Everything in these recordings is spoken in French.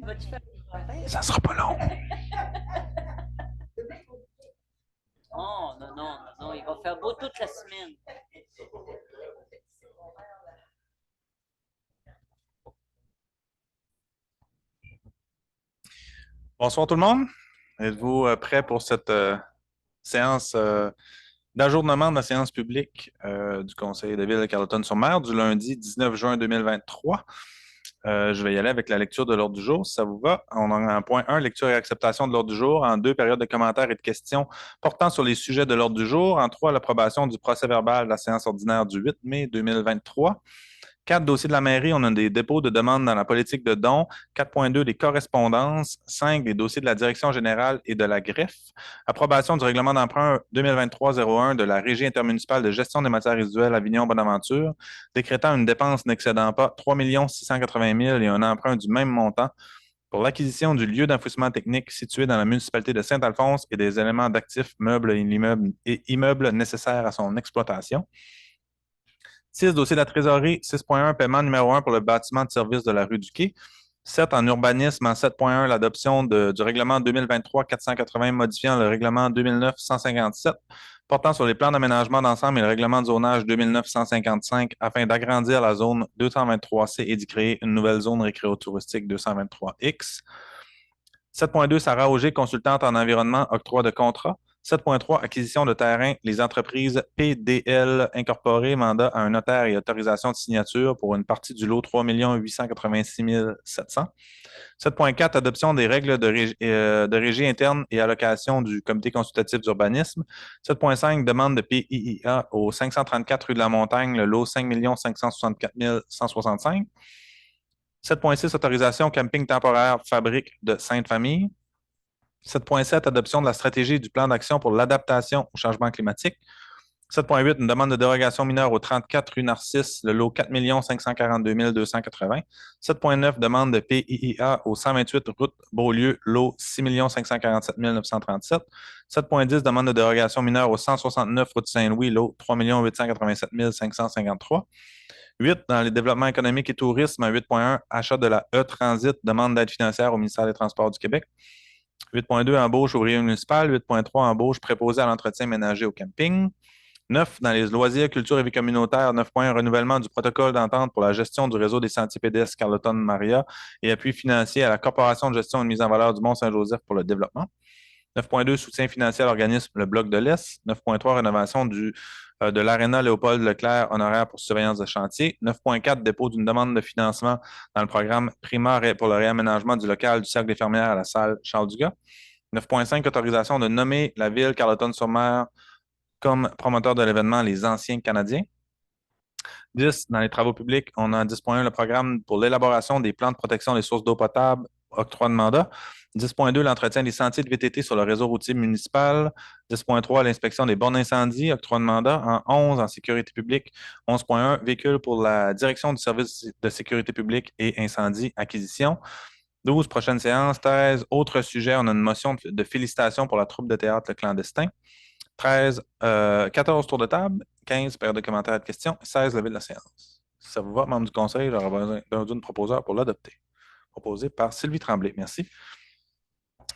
Vas-tu faire des commentaires? Ça sera pas long. Oh, non, non, non, non, il va faire beau toute la semaine. Bonsoir tout le monde. Êtes-vous prêts pour cette séance d'ajournement de la séance publique du Conseil de ville de Carleton-sur-Mer du lundi 19 juin 2023? Je vais y aller avec la lecture de l'ordre du jour, si ça vous va. On a un point 1, lecture et acceptation de l'ordre du jour, en 2, période de commentaires et de questions portant sur les sujets de l'ordre du jour, en 3, l'approbation du procès-verbal de la séance ordinaire du 8 mai 2023. 4, dossiers de la mairie, on a des dépôts de demandes dans la politique de dons. 4.2, des correspondances. 5, des dossiers de la direction générale et de la greffe. Approbation du règlement d'emprunt 2023-01 de la Régie intermunicipale de gestion des matières résiduelles Avignon-Bonaventure, décrétant une dépense n'excédant pas 3 680 000 et un emprunt du même montant pour l'acquisition du lieu d'enfouissement technique situé dans la municipalité de Saint-Alphonse et des éléments d'actifs, meubles et immeubles nécessaires à son exploitation. 6, dossier de la trésorerie. 6.1, paiement numéro 1 pour le bâtiment de service de la rue du Quai. 7, en urbanisme. En 7.1, l'adoption du règlement 2023-480 modifiant le règlement 2009-157 portant sur les plans d'aménagement d'ensemble et le règlement de zonage 2009-155 afin d'agrandir la zone 223C et d'y créer une nouvelle zone récréo-touristique 223X. 7.2, Sarah Auger, consultante en environnement, octroi de contrat. 7.3, acquisition de terrain, les entreprises PDL incorporées, mandat à un notaire et autorisation de signature pour une partie du lot 3 886 700. 7.4, adoption des règles de régie interne et allocation du comité consultatif d'urbanisme. 7.5, demande de PIIA au 534 rue de la Montagne, le lot 5 564 165. 7.6, autorisation camping temporaire fabrique de Sainte-Famille. 7.7, adoption de la stratégie du plan d'action pour l'adaptation au changement climatique. 7.8, une demande de dérogation mineure au 34 rue Narcisse, le lot 4 542 280. 7.9, demande de PIIA au 128 route Beaulieu, lot 6 547 937. 7.10, demande de dérogation mineure au 169 route Saint-Louis, lot 3 887 553. 8, dans les développements économiques et tourisme, 8.1, achat de la E-Transit, demande d'aide financière au ministère des Transports du Québec. 8.2, embauche ouvrier municipal. 8.3, embauche préposé à l'entretien ménager au camping. 9, dans les loisirs, culture et vie communautaire. 9 points, renouvellement du protocole d'entente pour la gestion du réseau des sentiers pédestres Carleton-Maria et appui financier à la Corporation de gestion et de mise en valeur du Mont-Saint-Joseph pour le développement. 9.2, soutien financier à l'organisme Le Bloc de l'Est. 9.3, rénovation de l'Aréna Léopold Leclerc honoraire pour surveillance de chantier. 9.4, dépôt d'une demande de financement dans le programme Prima pour le réaménagement du local du Cercle des fermières à la salle Charles Dugas. 9.5, autorisation de nommer la ville Carleton-sur-Mer comme promoteur de l'événement Les Anciens Canadiens. 10, dans les travaux publics, on a 10.1, le programme pour l'élaboration des plans de protection des sources d'eau potable, octroi de mandat. 10.2, l'entretien des sentiers de VTT sur le réseau routier municipal. 10.3, l'inspection des bornes d'incendie, octroi de mandat. En 11, en sécurité publique. 11.1, véhicule pour la direction du service de sécurité publique et incendie, acquisition. 12, prochaine séance. 13, autre sujet, on a une motion de félicitations pour la troupe de théâtre Le Clandestin. 13, 14 tours de table, 15 période de commentaires et de questions, 16 levé de la séance. Si ça vous va, membre du conseil, j'aurais besoin d'une proposeur pour l'adopter. Proposé par Sylvie Tremblay. Merci.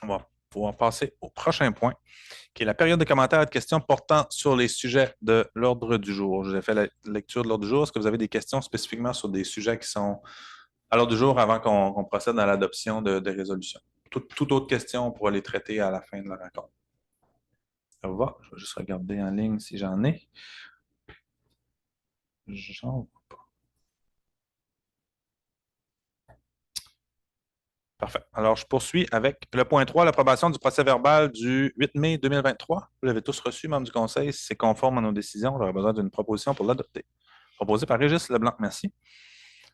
On va pouvoir passer au prochain point, qui est la période de commentaires et de questions portant sur les sujets de l'ordre du jour. Je vous ai fait la lecture de l'ordre du jour. Est-ce que vous avez des questions spécifiquement sur des sujets qui sont à l'ordre du jour avant qu'on procède à l'adoption de résolutions? Toute autre question, on pourra les traiter à la fin de la rencontre. Ça vous va? Je vais juste regarder en ligne si j'en ai. J'en vois pas. Parfait. Alors, je poursuis avec le point 3, l'approbation du procès-verbal du 8 mai 2023. Vous l'avez tous reçu, membres du Conseil. Si c'est conforme à nos décisions, j'aurai besoin d'une proposition pour l'adopter. Proposé par Régis Leblanc. Merci.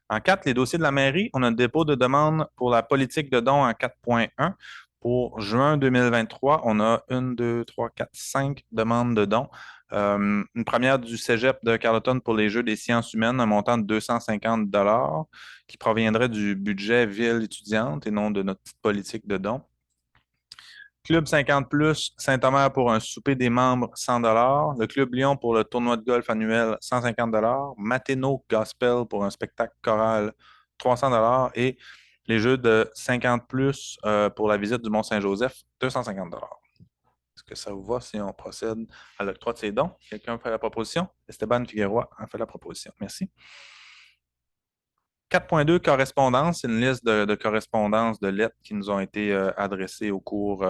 En 4, les dossiers de la mairie, on a un dépôt de demande pour la politique de dons en 4.1. Pour juin 2023, on a 1, 2, 3, 4, 5 demandes de dons. Une première du Cégep de Carleton pour les Jeux des sciences humaines, un montant de 250 qui proviendrait du budget ville étudiante et non de notre petite politique de dons. Club 50 plus, Saint-Omer pour un souper des membres, 100 Le Club Lyon pour le tournoi de golf annuel, 150 Mateno Gospel pour un spectacle choral, 300 et Les jeux de 50 plus pour la visite du Mont-Saint-Joseph, 250 $. Est-ce que ça vous va si on procède à l'octroi de ces dons? Quelqu'un fait la proposition? Esteban Figueroa a fait la proposition. Merci. 4.2, correspondance, c'est une liste de correspondances de lettres qui nous ont été adressées au cours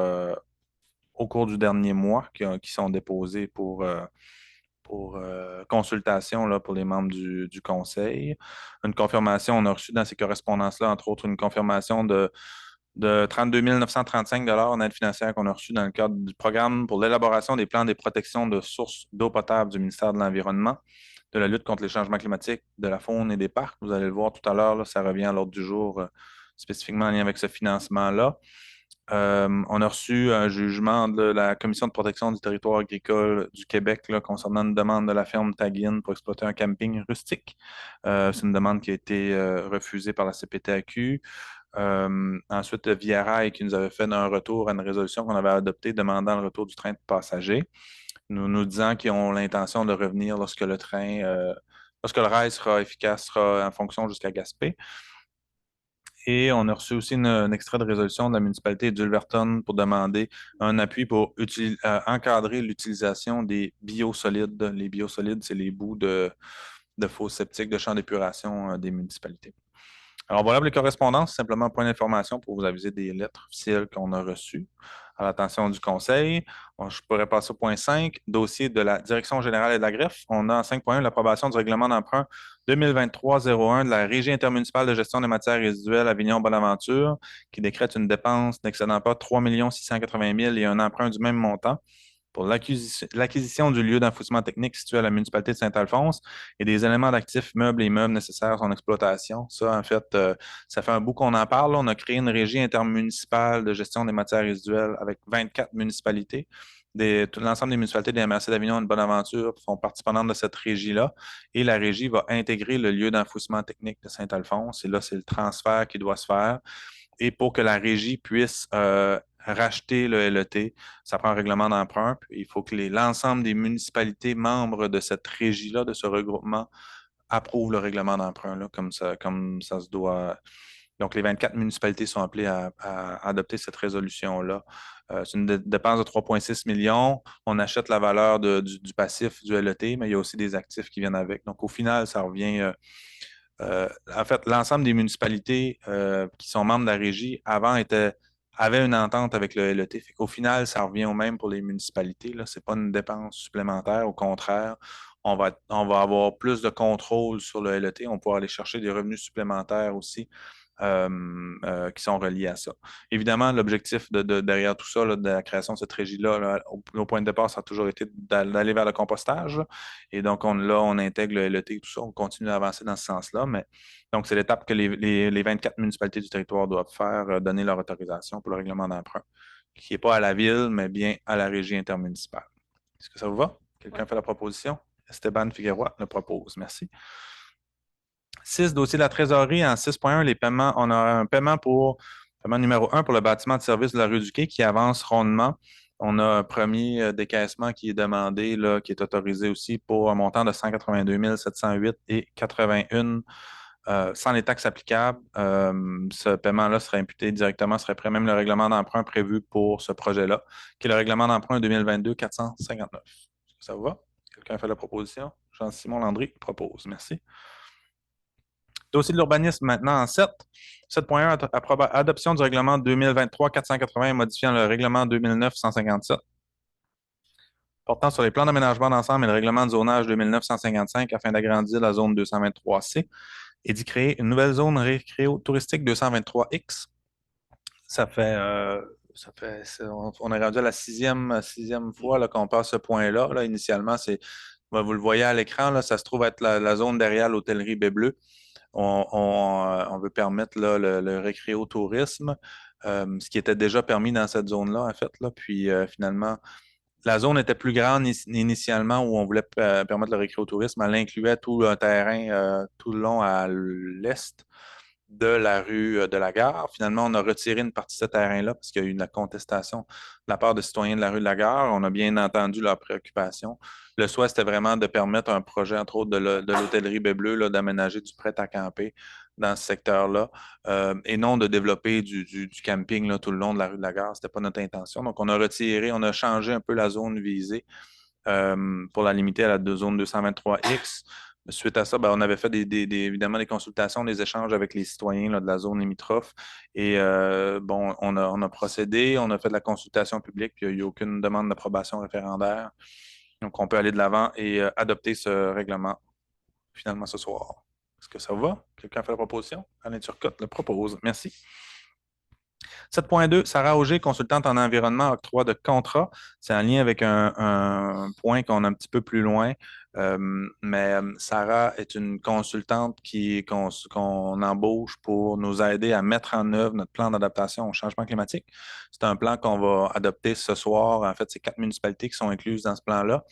du dernier mois, qui sont déposées pour consultation là, pour les membres du conseil. Une confirmation, on a reçu dans ces correspondances-là, entre autres, une confirmation de 32 935 en aide financière qu'on a reçu dans le cadre du programme pour l'élaboration des plans des protections de sources d'eau potable du ministère de l'Environnement, de la lutte contre les changements climatiques, de la faune et des parcs. Vous allez le voir tout à l'heure, là, ça revient à l'ordre du jour spécifiquement en lien avec ce financement-là. On a reçu un jugement de la Commission de protection du territoire agricole du Québec là, concernant une demande de la ferme Taguine pour exploiter un camping rustique. C'est une demande qui a été refusée par la CPTAQ. Ensuite, Via Rail qui nous avait fait un retour à une résolution qu'on avait adoptée demandant le retour du train de passagers, nous disant qu'ils ont l'intention de revenir lorsque lorsque le rail sera efficace, sera en fonction jusqu'à Gaspé. Et on a reçu aussi un extrait de résolution de la municipalité d'Ulverton pour demander un appui pour encadrer l'utilisation des biosolides. Les biosolides, c'est les bouts de faux septiques de champs d'épuration des municipalités. Alors voilà pour les correspondances, simplement un point d'information pour vous aviser des lettres officielles qu'on a reçues à l'attention du conseil. Bon, je pourrais passer au point 5, dossier de la Direction générale et de la greffe. On a en 5.1 l'approbation du règlement d'emprunt 2023-01 de la Régie intermunicipale de gestion des matières résiduelles Avignon-Bonaventure qui décrète une dépense n'excédant pas 3 680 000 et un emprunt du même montant pour l'acquisition du lieu d'enfouissement technique situé à la municipalité de Saint-Alphonse et des éléments d'actifs meubles et immeubles nécessaires à son exploitation. Ça, en fait, ça fait un bout qu'on en parle. On a créé une régie intermunicipale de gestion des matières résiduelles avec 24 municipalités. L'ensemble des municipalités des MRC d'Avignon et de Bonaventure font partie prenante de cette régie-là. Et la régie va intégrer le lieu d'enfouissement technique de Saint-Alphonse. Et là, c'est le transfert qui doit se faire. Et pour que la régie puisse racheter le LET, ça prend un règlement d'emprunt. Il faut que l'ensemble des municipalités membres de cette régie-là, de ce regroupement, approuvent le règlement d'emprunt, là, comme ça se doit. Donc, les 24 municipalités sont appelées à adopter cette résolution-là. C'est une dépense de 3,6 millions. On achète la valeur du passif du LET, mais il y a aussi des actifs qui viennent avec. Donc, au final, ça revient. En fait, l'ensemble des municipalités qui sont membres de la régie avant avaient une entente avec le LET. Fait qu'au final, ça revient au même pour les municipalités. Ce n'est pas une dépense supplémentaire. Au contraire, on va avoir plus de contrôle sur le LET. On pourra aller chercher des revenus supplémentaires aussi qui sont reliés à ça. Évidemment, l'objectif derrière tout ça, là, de la création de cette régie-là, là, au point de départ, ça a toujours été d'aller vers le compostage. Et donc, on intègre le LET et tout ça. On continue à avancer dans ce sens-là. Mais donc, c'est l'étape que les 24 municipalités du territoire doivent faire, donner leur autorisation pour le règlement d'emprunt, qui n'est pas à la ville, mais bien à la régie intermunicipale. Est-ce que ça vous va? Quelqu'un fait la proposition? Esteban Figueroa le propose. Merci. 6, dossier de la trésorerie. En 6.1, les paiements, on a un paiement numéro 1 pour le bâtiment de service de la rue du Quai qui avance rondement. On a un premier décaissement qui est demandé, là, qui est autorisé aussi pour un montant de 182 708 et 81 sans les taxes applicables. Ce paiement-là serait imputé directement, serait prêt même le règlement d'emprunt prévu pour ce projet-là, qui est le règlement d'emprunt 2022-459. Est-ce que ça vous va? Quelqu'un fait la proposition? Jean-Simon Landry propose. Merci. Dossier de l'urbanisme maintenant en 7. 7.1, adoption du règlement 2023-480 modifiant le règlement 2009-157 portant sur les plans d'aménagement d'ensemble et le règlement de zonage 2009-155 afin d'agrandir la zone 223C et d'y créer une nouvelle zone récréo-touristique 223X. On est rendu à la sixième fois là, qu'on passe ce point-là. Là, initialement, vous le voyez à l'écran, là, ça se trouve être la zone derrière l'hôtellerie Baie Bleue. On veut permettre là, le récréotourisme, ce qui était déjà permis dans cette zone-là, en fait. Là. Puis finalement, la zone était plus grande initialement où on voulait permettre le récréotourisme. Elle incluait tout un terrain tout le long à l'est de la rue de la Gare. Finalement, on a retiré une partie de ce terrain-là parce qu'il y a eu de la contestation de la part de citoyens de la rue de la Gare. On a bien entendu leurs préoccupations. Le souhait, c'était vraiment de permettre un projet, entre autres, de l'hôtellerie Baie Bleue, là, d'aménager du prêt à camper dans ce secteur-là et non de développer du camping là, tout le long de la rue de la Gare. Ce n'était pas notre intention. Donc, on a changé un peu la zone visée pour la limiter à la zone 223X. Suite à ça, ben, on avait fait évidemment des consultations, des échanges avec les citoyens là, de la zone limitrophe. Et bon, on a procédé, on a fait de la consultation publique, puis il n'y a eu aucune demande d'approbation référendaire. Donc, on peut aller de l'avant et adopter ce règlement finalement ce soir. Est-ce que ça va? Quelqu'un fait la proposition? Alain Turcotte le propose. Merci. 7.2, Sarah Auger, consultante en environnement, octroi de contrat. C'est en lien avec un point qu'on a un petit peu plus loin. Mais Sarah est une consultante qu'on embauche pour nous aider à mettre en œuvre notre plan d'adaptation au changement climatique. C'est un plan qu'on va adopter ce soir. En fait, c'est 4 municipalités qui sont incluses dans ce plan-là.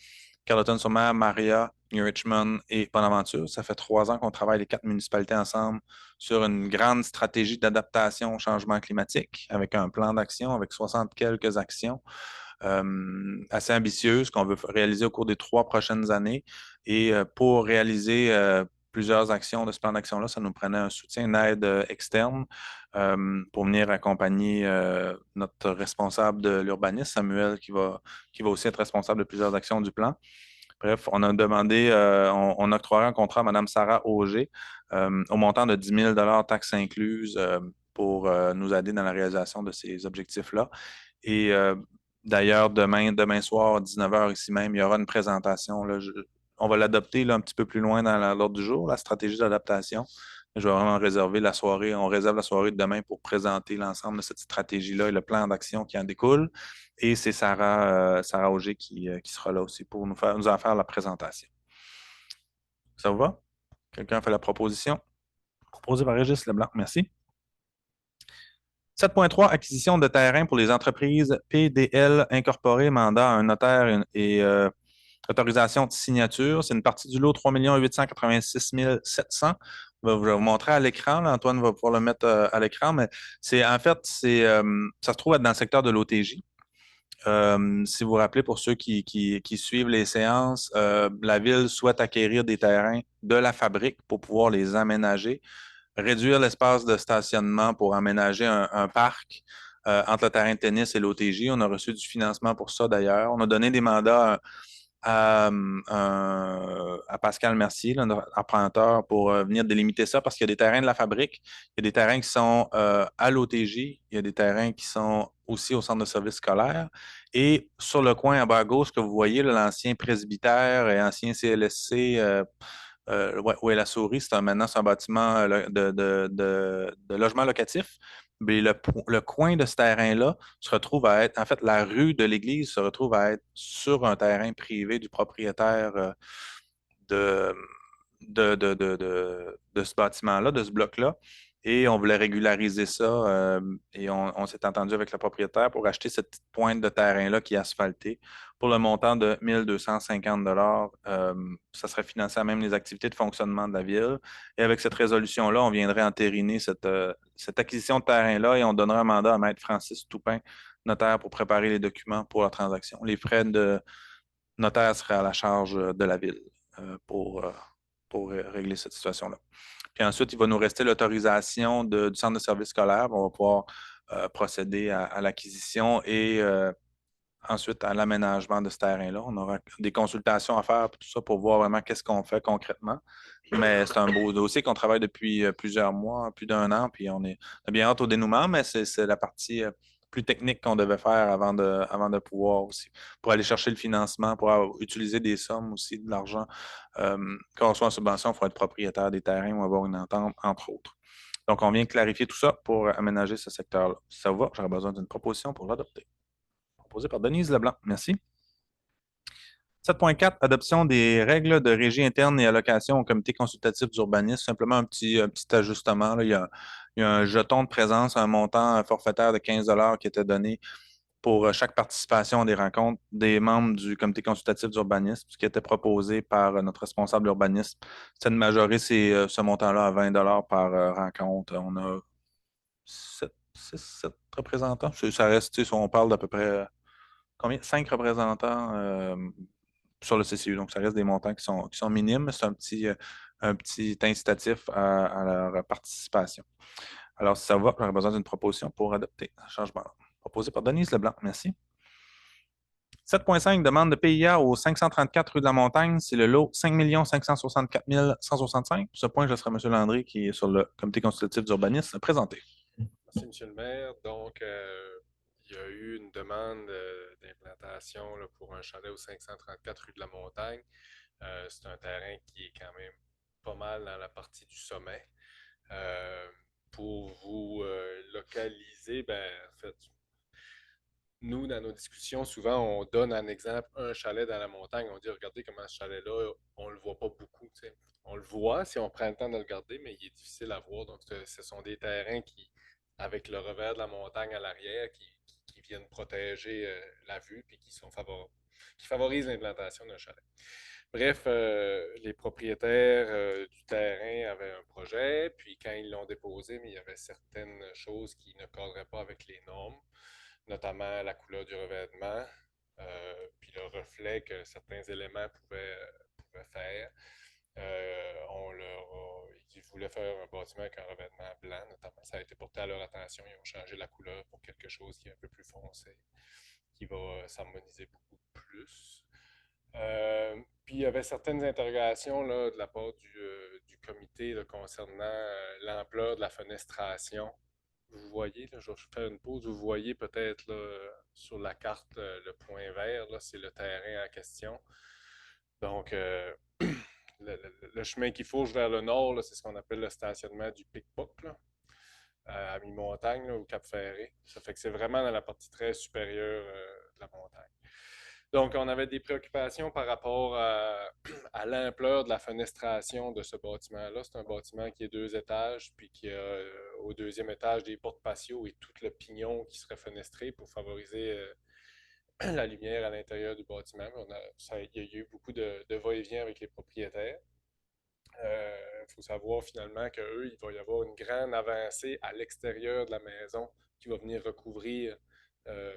Carleton-sur-Mer, Maria, New Richmond et Bonaventure. Ça fait 3 ans qu'on travaille les 4 municipalités ensemble sur une grande stratégie d'adaptation au changement climatique avec un plan d'action avec 60 quelques actions assez ambitieuses qu'on veut réaliser au cours des 3 prochaines années. Et pour réaliser plusieurs actions de ce plan d'action-là, ça nous prenait un soutien, une aide externe pour venir accompagner notre responsable de l'urbanisme, Samuel, qui va aussi être responsable de plusieurs actions du plan. Bref, on a demandé, on octroierait un contrat à Mme Sarah Auger au montant de 10 000 taxes incluses pour nous aider dans la réalisation de ces objectifs-là. Et d'ailleurs, demain soir, à 19 h ici même, il y aura une présentation. Là, on va l'adopter là, un petit peu plus loin dans l'ordre du jour, la stratégie d'adaptation. Je vais vraiment réserver la soirée. On réserve la soirée de demain pour présenter l'ensemble de cette stratégie-là et le plan d'action qui en découle. Et c'est Sarah Auger qui sera là aussi pour nous en faire la présentation. Ça vous va? Quelqu'un fait la proposition? Proposée par Régis Leblanc. Merci. 7.3, acquisition de terrain pour les entreprises PDL incorporées, mandat à un notaire et autorisation de signature. C'est une partie du lot 3 886 700. Je vais vous montrer à l'écran. Là. Antoine va pouvoir le mettre à l'écran, mais en fait, ça se trouve être dans le secteur de l'OTJ. Si vous vous rappelez, pour ceux qui suivent les séances, la Ville souhaite acquérir des terrains de la fabrique pour pouvoir les aménager, réduire l'espace de stationnement pour aménager un parc entre le terrain de tennis et l'OTJ. On a reçu du financement pour ça d'ailleurs. On a donné des mandats à Pascal Mercier, là, notre emprunteur, pour venir délimiter ça parce qu'il y a des terrains de la fabrique, il y a des terrains qui sont à l'OTJ, il y a des terrains qui sont aussi au centre de service scolaire. Et sur le coin en bas à gauche que vous voyez, l'ancien presbytère et ancien CLSC, où est la souris, maintenant c'est un bâtiment de logement locatif. Mais le coin de ce terrain-là se retrouve à être, en fait, la rue de l'église se retrouve à être sur un terrain privé du propriétaire de, de ce bâtiment-là, de ce bloc-là. Et on voulait régulariser ça et on s'est entendu avec le propriétaire pour acheter cette petite pointe de terrain-là qui est asphaltée pour le montant de 1 250 ça serait financé à même les activités de fonctionnement de la ville. Et avec cette résolution-là, on viendrait entériner cette acquisition de terrain-là et on donnerait un mandat à Maître Francis Toupin, notaire, pour préparer les documents pour la transaction. Les frais de notaire seraient à la charge de la ville pour régler cette situation-là. Puis ensuite, il va nous rester l'autorisation du centre de service scolaire. On va pouvoir procéder à l'acquisition et ensuite à l'aménagement de ce terrain-là. On aura des consultations à faire, tout ça, pour voir vraiment qu'est-ce qu'on fait concrètement. Mais c'est un beau dossier qu'on travaille depuis plusieurs mois, plus d'1 an, puis on a bien hâte au dénouement, mais c'est la partie plus technique qu'on devait faire avant de pouvoir aussi, pour aller chercher le financement, pour utiliser des sommes aussi, de l'argent. Quand on soit en subvention, il faut être propriétaire des terrains ou avoir une entente, entre autres. Donc, on vient clarifier tout ça pour aménager ce secteur-là. Si ça vous va, j'aurais besoin d'une proposition pour l'adopter. Proposée par Denise Leblanc. Merci. 7.4, adoption des règles de régie interne et allocation au comité consultatif d'urbanisme. Simplement un petit ajustement. Là. Il y a un jeton de présence, un montant forfaitaire de 15 qui était donné pour chaque participation à des rencontres des membres du comité consultatif d'urbanisme, ce qui était proposé par notre responsable d'urbanisme. C'est de majorer ce montant-là à 20 par rencontre. On a 7 représentants. Ça reste, on parle d'à peu près combien? 5 représentants sur le CCU. Donc, ça reste des montants qui sont minimes. C'est un petit un petit incitatif à leur participation. Alors, si ça va, j'aurais besoin d'une proposition pour adopter un changement. Proposé par Denise Leblanc. Merci. 7,5 demande de PIA au 534 rue de la Montagne. C'est le lot 5 564 165. Pour ce point, je laisserai M. Landry, qui est sur le comité consultatif d'urbanisme, présenter. Merci, M. le maire. Donc, il y a eu une demande d'implantation pour un chalet au 534 rue de la Montagne. C'est un terrain qui est quand même pas mal dans la partie du sommet. Pour vous localiser, ben, en fait, nous, dans nos discussions, souvent, on donne un exemple, un chalet dans la montagne. On dit, regardez comment ce chalet-là, on le voit pas beaucoup. T'sais. On le voit si on prend le temps de le regarder, mais il est difficile à voir. Donc, ce sont des terrains qui, avec le revers de la montagne à l'arrière, qui viennent protéger la vue puis qui favorisent l'implantation d'un chalet. Bref, les propriétaires du terrain avaient un projet, puis quand ils l'ont déposé, mais il y avait certaines choses qui ne cadraient pas avec les normes, notamment la couleur du revêtement, puis le reflet que certains éléments pouvaient faire. Ils voulaient faire un bâtiment avec un revêtement blanc, notamment. Ça a été porté à leur attention. Ils ont changé la couleur pour quelque chose qui est un peu plus foncé, qui va s'harmoniser beaucoup plus. Puis il y avait certaines interrogations là, de la part du comité là, concernant l'ampleur de la fenestration. Vous voyez, là, je vais faire une pause, vous voyez peut-être là, sur la carte le point vert, là, c'est le terrain en question. Donc, le chemin qui fourche vers le nord, c'est ce qu'on appelle le stationnement du Pic-Poc, à mi-montagne, au Cap-Ferré. Ça fait que c'est vraiment dans la partie très supérieure de la montagne. Donc, on avait des préoccupations par rapport à l'ampleur de la fenestration de ce bâtiment-là. C'est un bâtiment qui est 2 étages, puis qui a au deuxième étage des portes patio et tout le pignon qui serait fenestré pour favoriser la lumière à l'intérieur du bâtiment. Il y a eu beaucoup de va-et-vient avec les propriétaires. Il faut savoir finalement qu'eux, il va y avoir une grande avancée à l'extérieur de la maison qui va venir recouvrir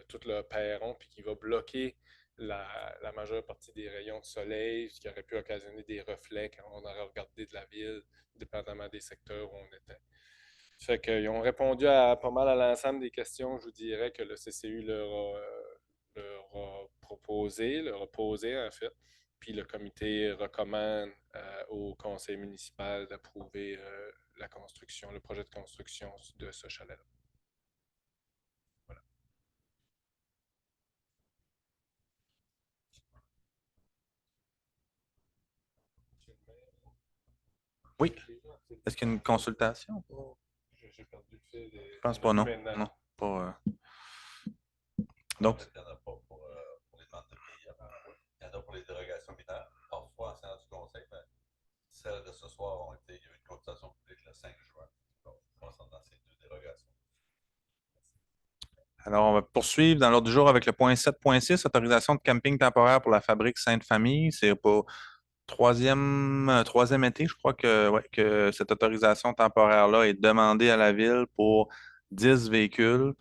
tout le perron puis qui va bloquer la majeure partie des rayons de soleil, ce qui aurait pu occasionner des reflets quand on aurait regardé de la ville, dépendamment des secteurs où on était. Fait qu'ils ont répondu à pas mal à l'ensemble des questions. Je vous dirais que le CCU leur a proposé, leur a posé en fait. Puis le comité recommande au conseil municipal d'approuver la construction, le projet de construction de ce chalet-là. Voilà. Oui. Est-ce qu'il y a une consultation? J'ai perdu le fil. Je pense pas, non. Non, pas. Donc, Il n'y en a pas pour les demandes de pays. Il y en a pour les dérogations mineures. Parfois, en séance du conseil, mais celles de ce soir ont été. Il y a eu une consultation publique le 5 juin. Donc, concernant ces 2 dérogations. alors, on va poursuivre dans l'ordre du jour avec le point 7.6, autorisation de camping temporaire pour la fabrique Sainte-Famille. C'est pour troisième été, je crois que cette autorisation temporaire-là est demandée à la ville pour 10 véhicules.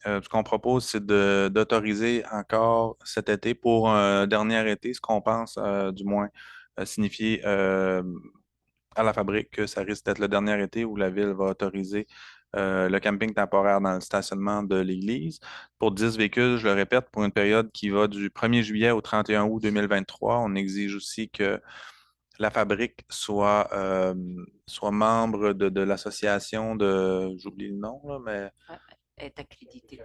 Ce qu'on propose, c'est d'autoriser encore cet été pour un dernier été, ce qu'on pense, du moins, signifier à la fabrique que ça risque d'être le dernier été où la ville va autoriser le camping temporaire dans le stationnement de l'église. Pour 10 véhicules, je le répète, pour une période qui va du 1er juillet au 31 août 2023. On exige aussi que la fabrique soit membre de l'association j'oublie le nom, là, mais Est accrédité.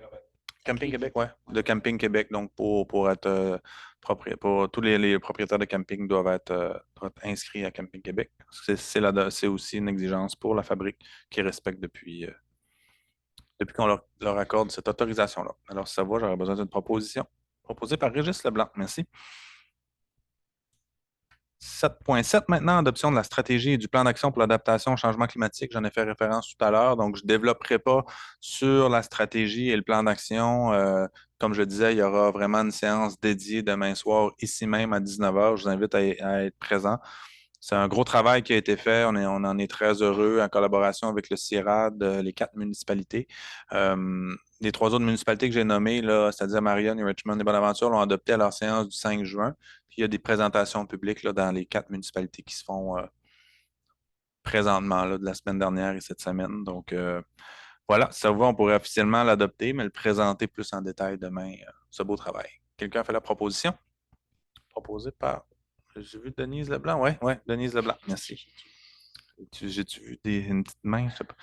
Camping Québec, oui, de Camping Québec. Donc, pour être pour tous les propriétaires de camping doivent être inscrits à Camping Québec. C'est aussi une exigence pour la fabrique qui respecte depuis qu'on leur accorde cette autorisation-là. Alors, si ça va, j'aurais besoin d'une proposition proposée par Régis Leblanc. Merci. 7.7 maintenant, adoption de la stratégie et du plan d'action pour l'adaptation au changement climatique. J'en ai fait référence tout à l'heure, donc je ne développerai pas sur la stratégie et le plan d'action. Comme je disais, il y aura vraiment une séance dédiée demain soir, ici même à 19h. Je vous invite à être présent. C'est un gros travail qui a été fait. On en est très heureux en collaboration avec le CIRAD, les 4 municipalités. Les 3 autres municipalités que j'ai nommées, là, c'est-à-dire Marion, Richmond et Bonaventure, l'ont adopté à leur séance du 5 juin. Puis il y a des présentations publiques là, dans les 4 municipalités qui se font présentement, là, de la semaine dernière et cette semaine. Donc, voilà, si ça vous va, on pourrait officiellement l'adopter, mais le présenter plus en détail demain, ce beau travail. Quelqu'un a fait la proposition? Proposée par, j'ai vu Denise Leblanc? Oui, ouais, Denise Leblanc, merci. J'ai-tu vu une petite main? Je sais pas.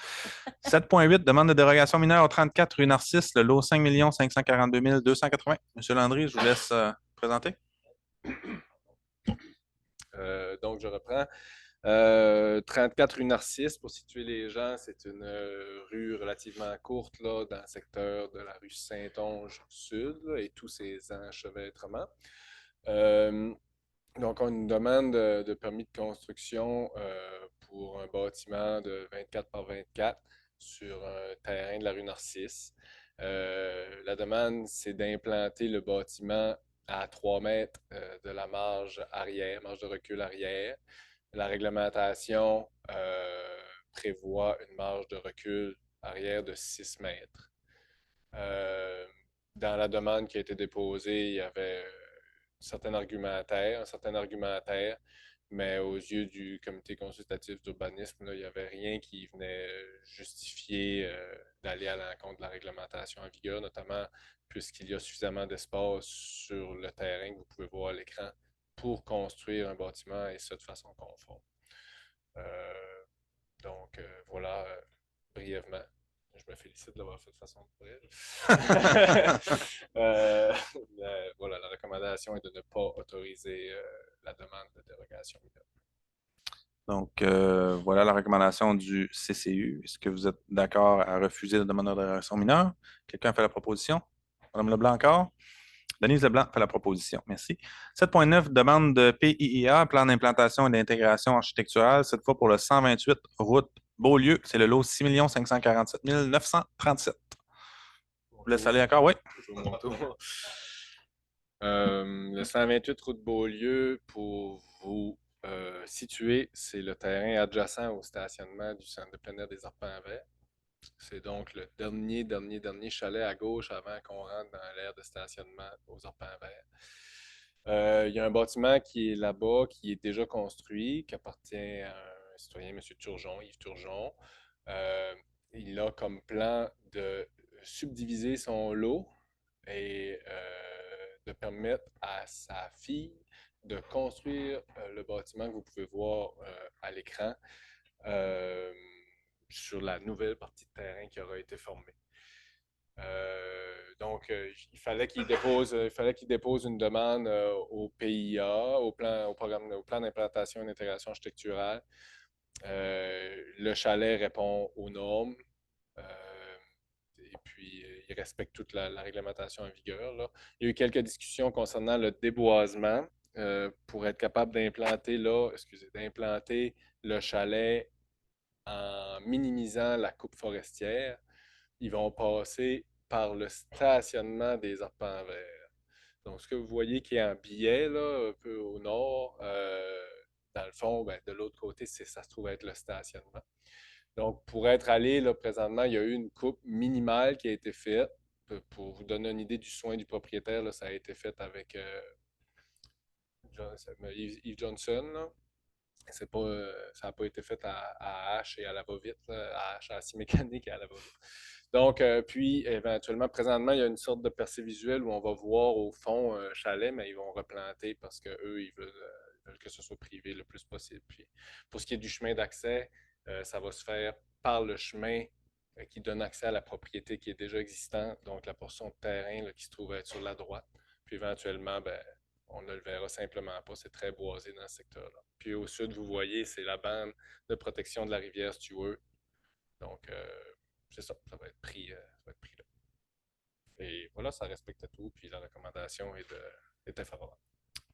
7.8, demande de dérogation mineure au 34 rue Narcisse, le lot 5 542 280. Monsieur Landry, je vous laisse présenter. Donc, je reprends. 34 rue Narcisse, pour situer les gens, c'est une rue relativement courte là, dans le secteur de la rue Saint-Onge Sud là, et tous ses enchevêtrements. Donc, on a une demande de permis de construction pour un bâtiment de 24 par 24 sur un terrain de la rue Narcisse. La demande, c'est d'implanter le bâtiment à 3 mètres de la marge arrière, marge de recul arrière. La réglementation prévoit une marge de recul arrière de 6 mètres. Dans la demande qui a été déposée, il y avait un certain argumentaire, mais aux yeux du comité consultatif d'urbanisme, il n'y avait rien qui venait justifier d'aller à l'encontre de la réglementation en vigueur, notamment puisqu'il y a suffisamment d'espace sur le terrain que vous pouvez voir à l'écran pour construire un bâtiment et ça de façon conforme. Donc, voilà, brièvement. Je me félicite de l'avoir fait de façon brève. Voilà, la recommandation est de ne pas autoriser la demande de dérogation mineure. Donc, voilà la recommandation du CCU. Est-ce que vous êtes d'accord à refuser la demande de dérogation mineure? Quelqu'un fait la proposition? Madame Leblanc encore? Denise Leblanc fait la proposition. Merci. 7.9, demande de PIIA, plan d'implantation et d'intégration architecturale, cette fois pour le 128 route Beaulieu. C'est le lot 6 547 937. Je vous laisse aller encore, oui. Mon tour. Le 128 route Beaulieu, pour vous situer, c'est le terrain adjacent au stationnement du centre de plein air des Arpents Verts. C'est donc le dernier chalet à gauche avant qu'on rentre dans l'aire de stationnement aux Arpents Verts. Il y a un bâtiment qui est là-bas, qui est déjà construit, qui appartient à un citoyen, M. Turgeon, Yves Turgeon. Il a comme plan de subdiviser son lot et de permettre à sa fille de construire le bâtiment que vous pouvez voir à l'écran sur la nouvelle partie de terrain qui aura été formée. Donc, il fallait qu'il dépose une demande au PIA, au plan d'implantation et d'intégration architecturale. Le chalet répond aux normes. Et puis, il respecte toute la réglementation en vigueur, là. Il y a eu quelques discussions concernant le déboisement pour être capable d'implanter le chalet en minimisant la coupe forestière. Ils vont passer par le stationnement des Arpents Verts. Donc, ce que vous voyez qui est en biais, là, un peu au nord, dans le fond, ben, de l'autre côté, ça se trouve être le stationnement. Donc, pour être allé, là, présentement, il y a eu une coupe minimale qui a été faite. Pour vous donner une idée du soin du propriétaire, là, ça a été fait avec Yves Johnson. Là. Ça n'a pas été fait à hache et à la va-vite, à hache, à scie mécanique et à la va-vite. Donc, puis, éventuellement, présentement, il y a une sorte de percée visuelle où on va voir au fond un chalet, mais ils vont replanter parce qu'eux, ils veulent que ce soit privé le plus possible. Puis, pour ce qui est du chemin d'accès, ça va se faire par le chemin qui donne accès à la propriété qui est déjà existante, donc la portion de terrain là, qui se trouve être sur la droite. Puis, éventuellement, ben, on ne le verra simplement pas. C'est très boisé dans ce secteur-là. Puis au sud, vous voyez, c'est la bande de protection de la rivière Stewart. Donc, c'est ça. Ça va être pris là. Et voilà, ça respecte tout. Puis la recommandation est favorable.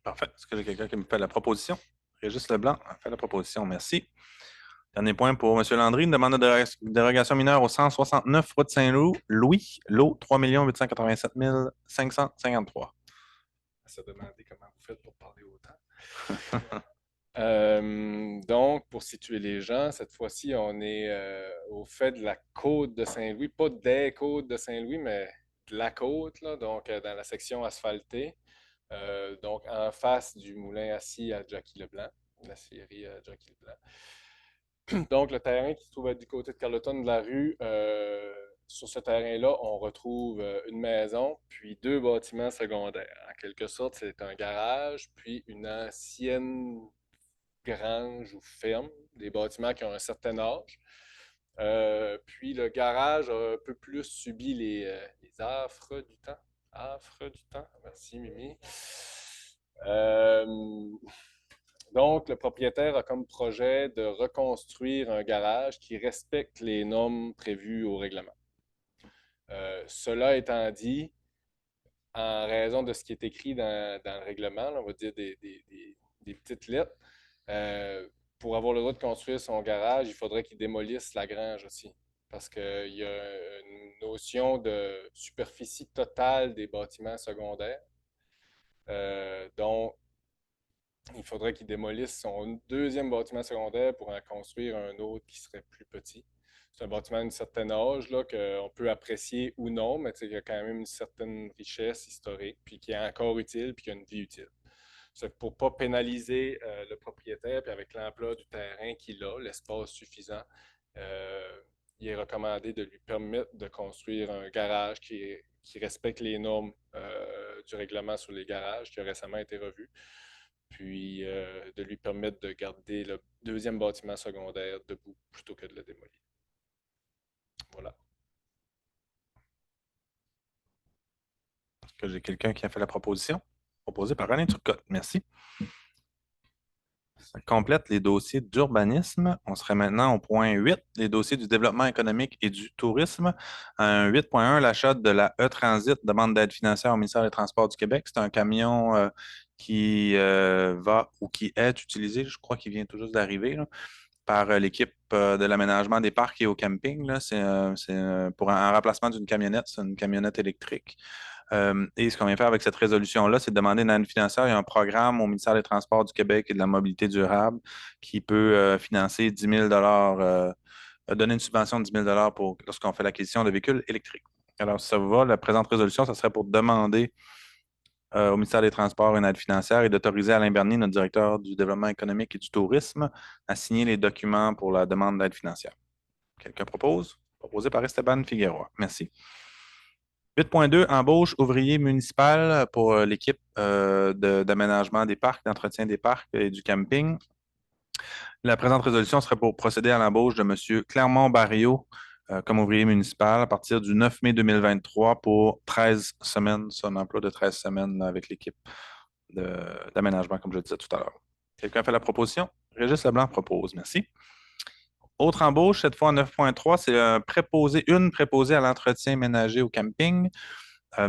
Parfait. Est-ce que j'ai quelqu'un qui me fait la proposition? Régis Leblanc a fait la proposition. Merci. Dernier point pour M. Landry. Une demande de dérogation mineure au 169 route Saint-Louis, lot 3 887 553. Ça demander comment vous faites pour parler autant. Donc, pour situer les gens, cette fois-ci, on est au fait de la côte de Saint-Louis, pas des côtes de Saint-Louis, mais de la côte, là, donc dans la section asphaltée, donc, en face du moulin assis à Jackie Leblanc, la série Jackie Leblanc. Donc, le terrain qui se trouve du côté de Carleton de la rue, sur ce terrain-là, on retrouve une maison, puis deux bâtiments secondaires. En quelque sorte, c'est un garage, puis une ancienne grange ou ferme, des bâtiments qui ont un certain âge. Puis le garage a un peu plus subi les affres du temps. Affres du temps. Merci, Mimi. Euh, donc, le propriétaire a comme projet de reconstruire un garage qui respecte les normes prévues au règlement. Cela étant dit, en raison de ce qui est écrit dans le règlement, là, on va dire des petites lettres, pour avoir le droit de construire son garage, il faudrait qu'il démolisse la grange aussi. Parce qu'il y a une notion de superficie totale des bâtiments secondaires. Donc, il faudrait qu'il démolisse son deuxième bâtiment secondaire pour en construire un autre qui serait plus petit. C'est un bâtiment d'une certaine âge là, qu'on peut apprécier ou non, mais il y a quand même une certaine richesse historique, puis qui est encore utile, puis qui a une vie utile. C'est pour ne pas pénaliser le propriétaire, puis avec l'emploi du terrain qu'il a, l'espace suffisant, il est recommandé de lui permettre de construire un garage qui respecte les normes du règlement sur les garages qui a récemment été revu, puis de lui permettre de garder le deuxième bâtiment secondaire debout plutôt que de le démolir. Voilà. Est-ce que j'ai quelqu'un qui a fait la proposition? Proposée par René Turcotte. Merci. Ça complète les dossiers d'urbanisme. On serait maintenant au point 8, les dossiers du développement économique et du tourisme. 8.1, l'achat de la E-Transit, demande d'aide financière au ministère des Transports du Québec. C'est un camion qui va ou qui est utilisé, je crois qu'il vient tout juste d'arriver, là, par l'équipe de l'aménagement des parcs et au camping. C'est pour un remplacement d'une camionnette, c'est une camionnette électrique. Et ce qu'on vient faire avec cette résolution-là, c'est de demander une aide financière. Il y a un programme au ministère des Transports du Québec et de la mobilité durable qui peut financer 10 000 donner une subvention de 10 000 lorsqu'on fait l'acquisition de véhicules électriques. Alors, si ça vous va, la présente résolution, ça serait pour demander au ministère des Transports une aide financière et d'autoriser Alain Bernier, notre directeur du développement économique et du tourisme, à signer les documents pour la demande d'aide financière. Quelqu'un propose? Proposé par Esteban Figueroa. Merci. 8.2, embauche ouvrier municipal pour l'équipe d'aménagement des parcs, d'entretien des parcs et du camping. La présente résolution serait pour procéder à l'embauche de M. Clermont Barrio comme ouvrier municipal à partir du 9 mai 2023 pour 13 semaines, son emploi de 13 semaines avec l'équipe d'aménagement, comme je le disais tout à l'heure. Quelqu'un fait la proposition? Régis Leblanc propose. Merci. Autre embauche, cette fois en 9.3, c'est une préposée à l'entretien ménager au camping.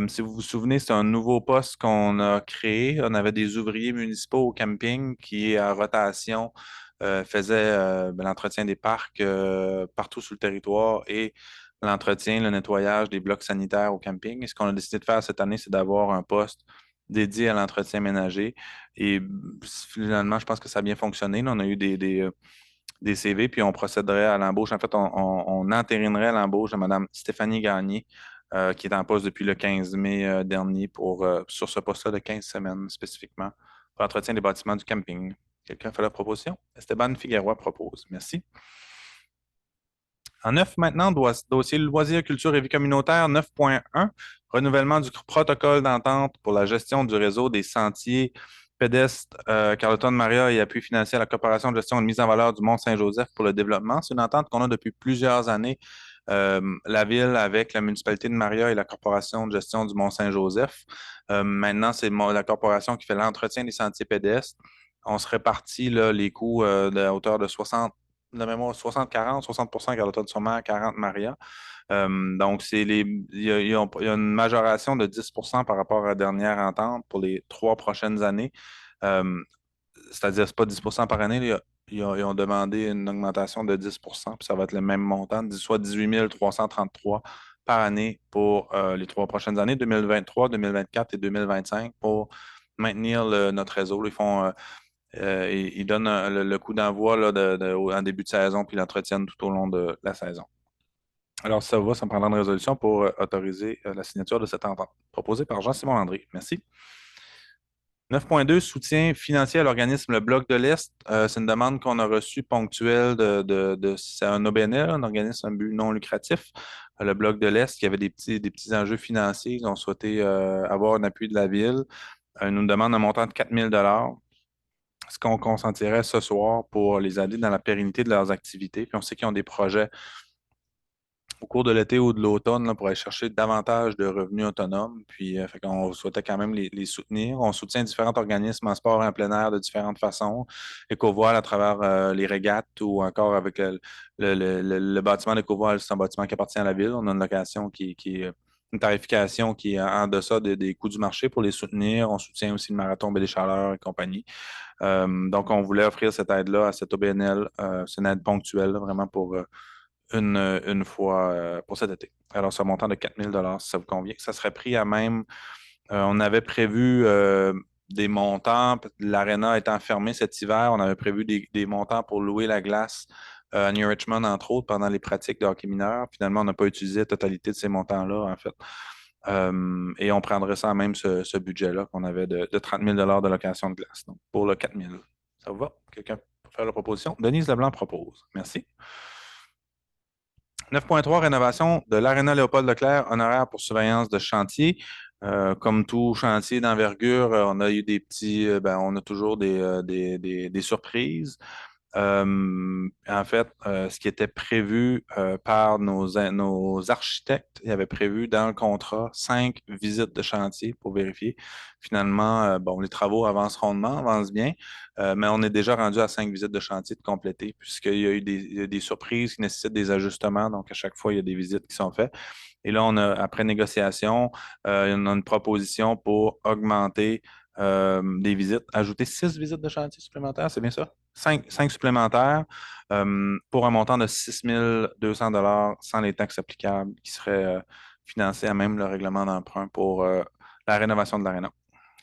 Si vous vous souvenez, c'est un nouveau poste qu'on a créé. On avait des ouvriers municipaux au camping qui, en rotation, faisaient l'entretien des parcs partout sur le territoire et l'entretien, le nettoyage des blocs sanitaires au camping. Et ce qu'on a décidé de faire cette année, c'est d'avoir un poste dédié à l'entretien ménager. Et finalement, je pense que ça a bien fonctionné. Là, on a eu des CV, puis on procéderait à l'embauche. En fait, on entérinerait l'embauche de Mme Stéphanie Gagné, qui est en poste depuis le 15 mai dernier sur ce poste-là de 15 semaines spécifiquement pour l'entretien des bâtiments du camping. Quelqu'un fait la proposition? Esteban Figueroa propose. Merci. En 9 maintenant, dossier loisirs, culture et vie communautaire 9.1, renouvellement du protocole d'entente pour la gestion du réseau des sentiers pédestres Carleton Maria et appui financier à la Corporation de gestion et de mise en valeur du Mont-Saint-Joseph pour le développement. C'est une entente qu'on a depuis plusieurs années, la Ville avec la municipalité de Maria et la Corporation de gestion du Mont-Saint-Joseph. Maintenant, c'est la corporation qui fait l'entretien des sentiers pédestres. On se répartit là, les coûts de hauteur de 60 de mémoire, 60-40, 60% Carleton-sur-Mer, 40 Maria. Donc, il y a une majoration de 10% par rapport à la dernière entente pour les 3 prochaines années. C'est-à-dire, ce n'est pas 10% par année. Ils ont demandé une augmentation de 10%, puis ça va être le même montant, soit 18 333 par année pour les 3 prochaines années, 2023, 2024 et 2025, pour maintenir notre réseau. Ils font ils donnent le coup d'envoi en début de saison, puis l'entretiennent tout au long de la saison. Alors, ça va, ça me prendra une résolution pour autoriser la signature de cette entente, proposée par Jean-Simon Landry. Merci. 9.2, soutien financier à l'organisme Le Bloc de l'Est. C'est une demande qu'on a reçue ponctuelle c'est un OBNL, un organisme à but non lucratif. Le Bloc de l'Est, qui avait des petits enjeux financiers. Ils ont souhaité avoir un appui de la Ville. Ils nous demandent un montant de 4 000 ce qu'on consentirait ce soir pour les aider dans la pérennité de leurs activités. Puis on sait qu'ils ont des projets au cours de l'été ou de l'automne là, pour aller chercher davantage de revenus autonomes. Puis, fait qu'on souhaitait quand même les soutenir. On soutient différents organismes en sport et en plein air de différentes façons. Écovoile à travers les régates ou encore avec le bâtiment d'Écovoile, c'est un bâtiment qui appartient à la ville. On a une location qui est une tarification qui est en deçà des coûts du marché pour les soutenir. On soutient aussi le marathon Baie des Chaleurs et compagnie. Donc, on voulait offrir cette aide-là à cette OBNL. C'est une aide ponctuelle, là, vraiment pour une fois pour cet été. Alors, c'est un montant de 4 000 si ça vous convient. Ça serait pris à même. On avait prévu des montants. L'aréna étant fermée cet hiver, on avait prévu des montants pour louer la glace à New Richmond, entre autres, pendant les pratiques de hockey mineur. Finalement, on n'a pas utilisé la totalité de ces montants-là, en fait. Et on prendrait ça à même ce budget-là qu'on avait de 30 000 de location de glace. Donc, pour le 4 000. Ça vous va? Quelqu'un peut faire la proposition? Denise Leblanc propose. Merci. 9.3, rénovation de l'Aréna Léopold Leclerc, honoraire pour surveillance de chantier. Comme tout chantier d'envergure, on a eu des petits, on a toujours des surprises. En fait, ce qui était prévu par nos architectes, il y avait prévu dans le contrat 5 visites de chantier pour vérifier. Finalement, les travaux avancent rondement, avancent bien, mais on est déjà rendu à 5 visites de chantier de compléter, puisqu'il y a eu des surprises qui nécessitent des ajustements. Donc, à chaque fois, il y a des visites qui sont faites. Et là, après négociation, on a une proposition pour augmenter des visites, ajouter 6 visites de chantier supplémentaires, c'est bien ça? 5 supplémentaires pour un montant de 6 200 sans les taxes applicables qui seraient financés à même le règlement d'emprunt pour la rénovation de l'aréna.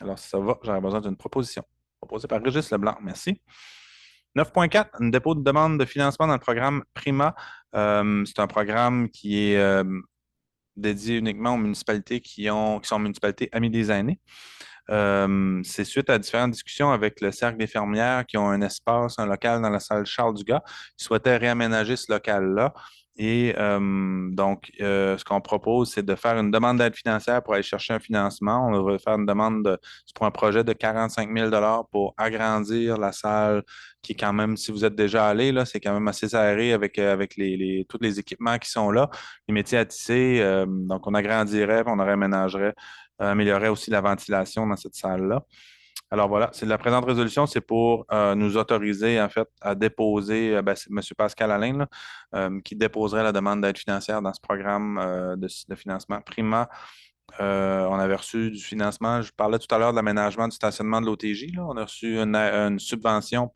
Alors, si ça va, j'aurais besoin d'une proposition proposée par Régis Leblanc. Merci. 9.4, un dépôt de demande de financement dans le programme Prima. C'est un programme qui est dédié uniquement aux municipalités qui sont municipalités amies des aînés. C'est suite à différentes discussions avec le Cercle des fermières qui ont un espace, un local dans la salle Charles Dugas. Ils souhaitaient réaménager ce local-là. Et ce qu'on propose, c'est de faire une demande d'aide financière pour aller chercher un financement. On va faire une demande c'est pour un projet de 45 000 pour agrandir la salle, qui est quand même, si vous êtes déjà allé, là, c'est quand même assez aéré avec tous les équipements qui sont là, les métiers à tisser. Donc, on agrandirait, on réaménagerait, améliorerait aussi la ventilation dans cette salle-là. Alors voilà, c'est la présente résolution, c'est pour nous autoriser en fait à déposer, c'est M. Pascal Alain là, qui déposerait la demande d'aide financière dans ce programme de financement Prima. On avait reçu du financement, je parlais tout à l'heure de l'aménagement du stationnement de l'OTJ. On a reçu une subvention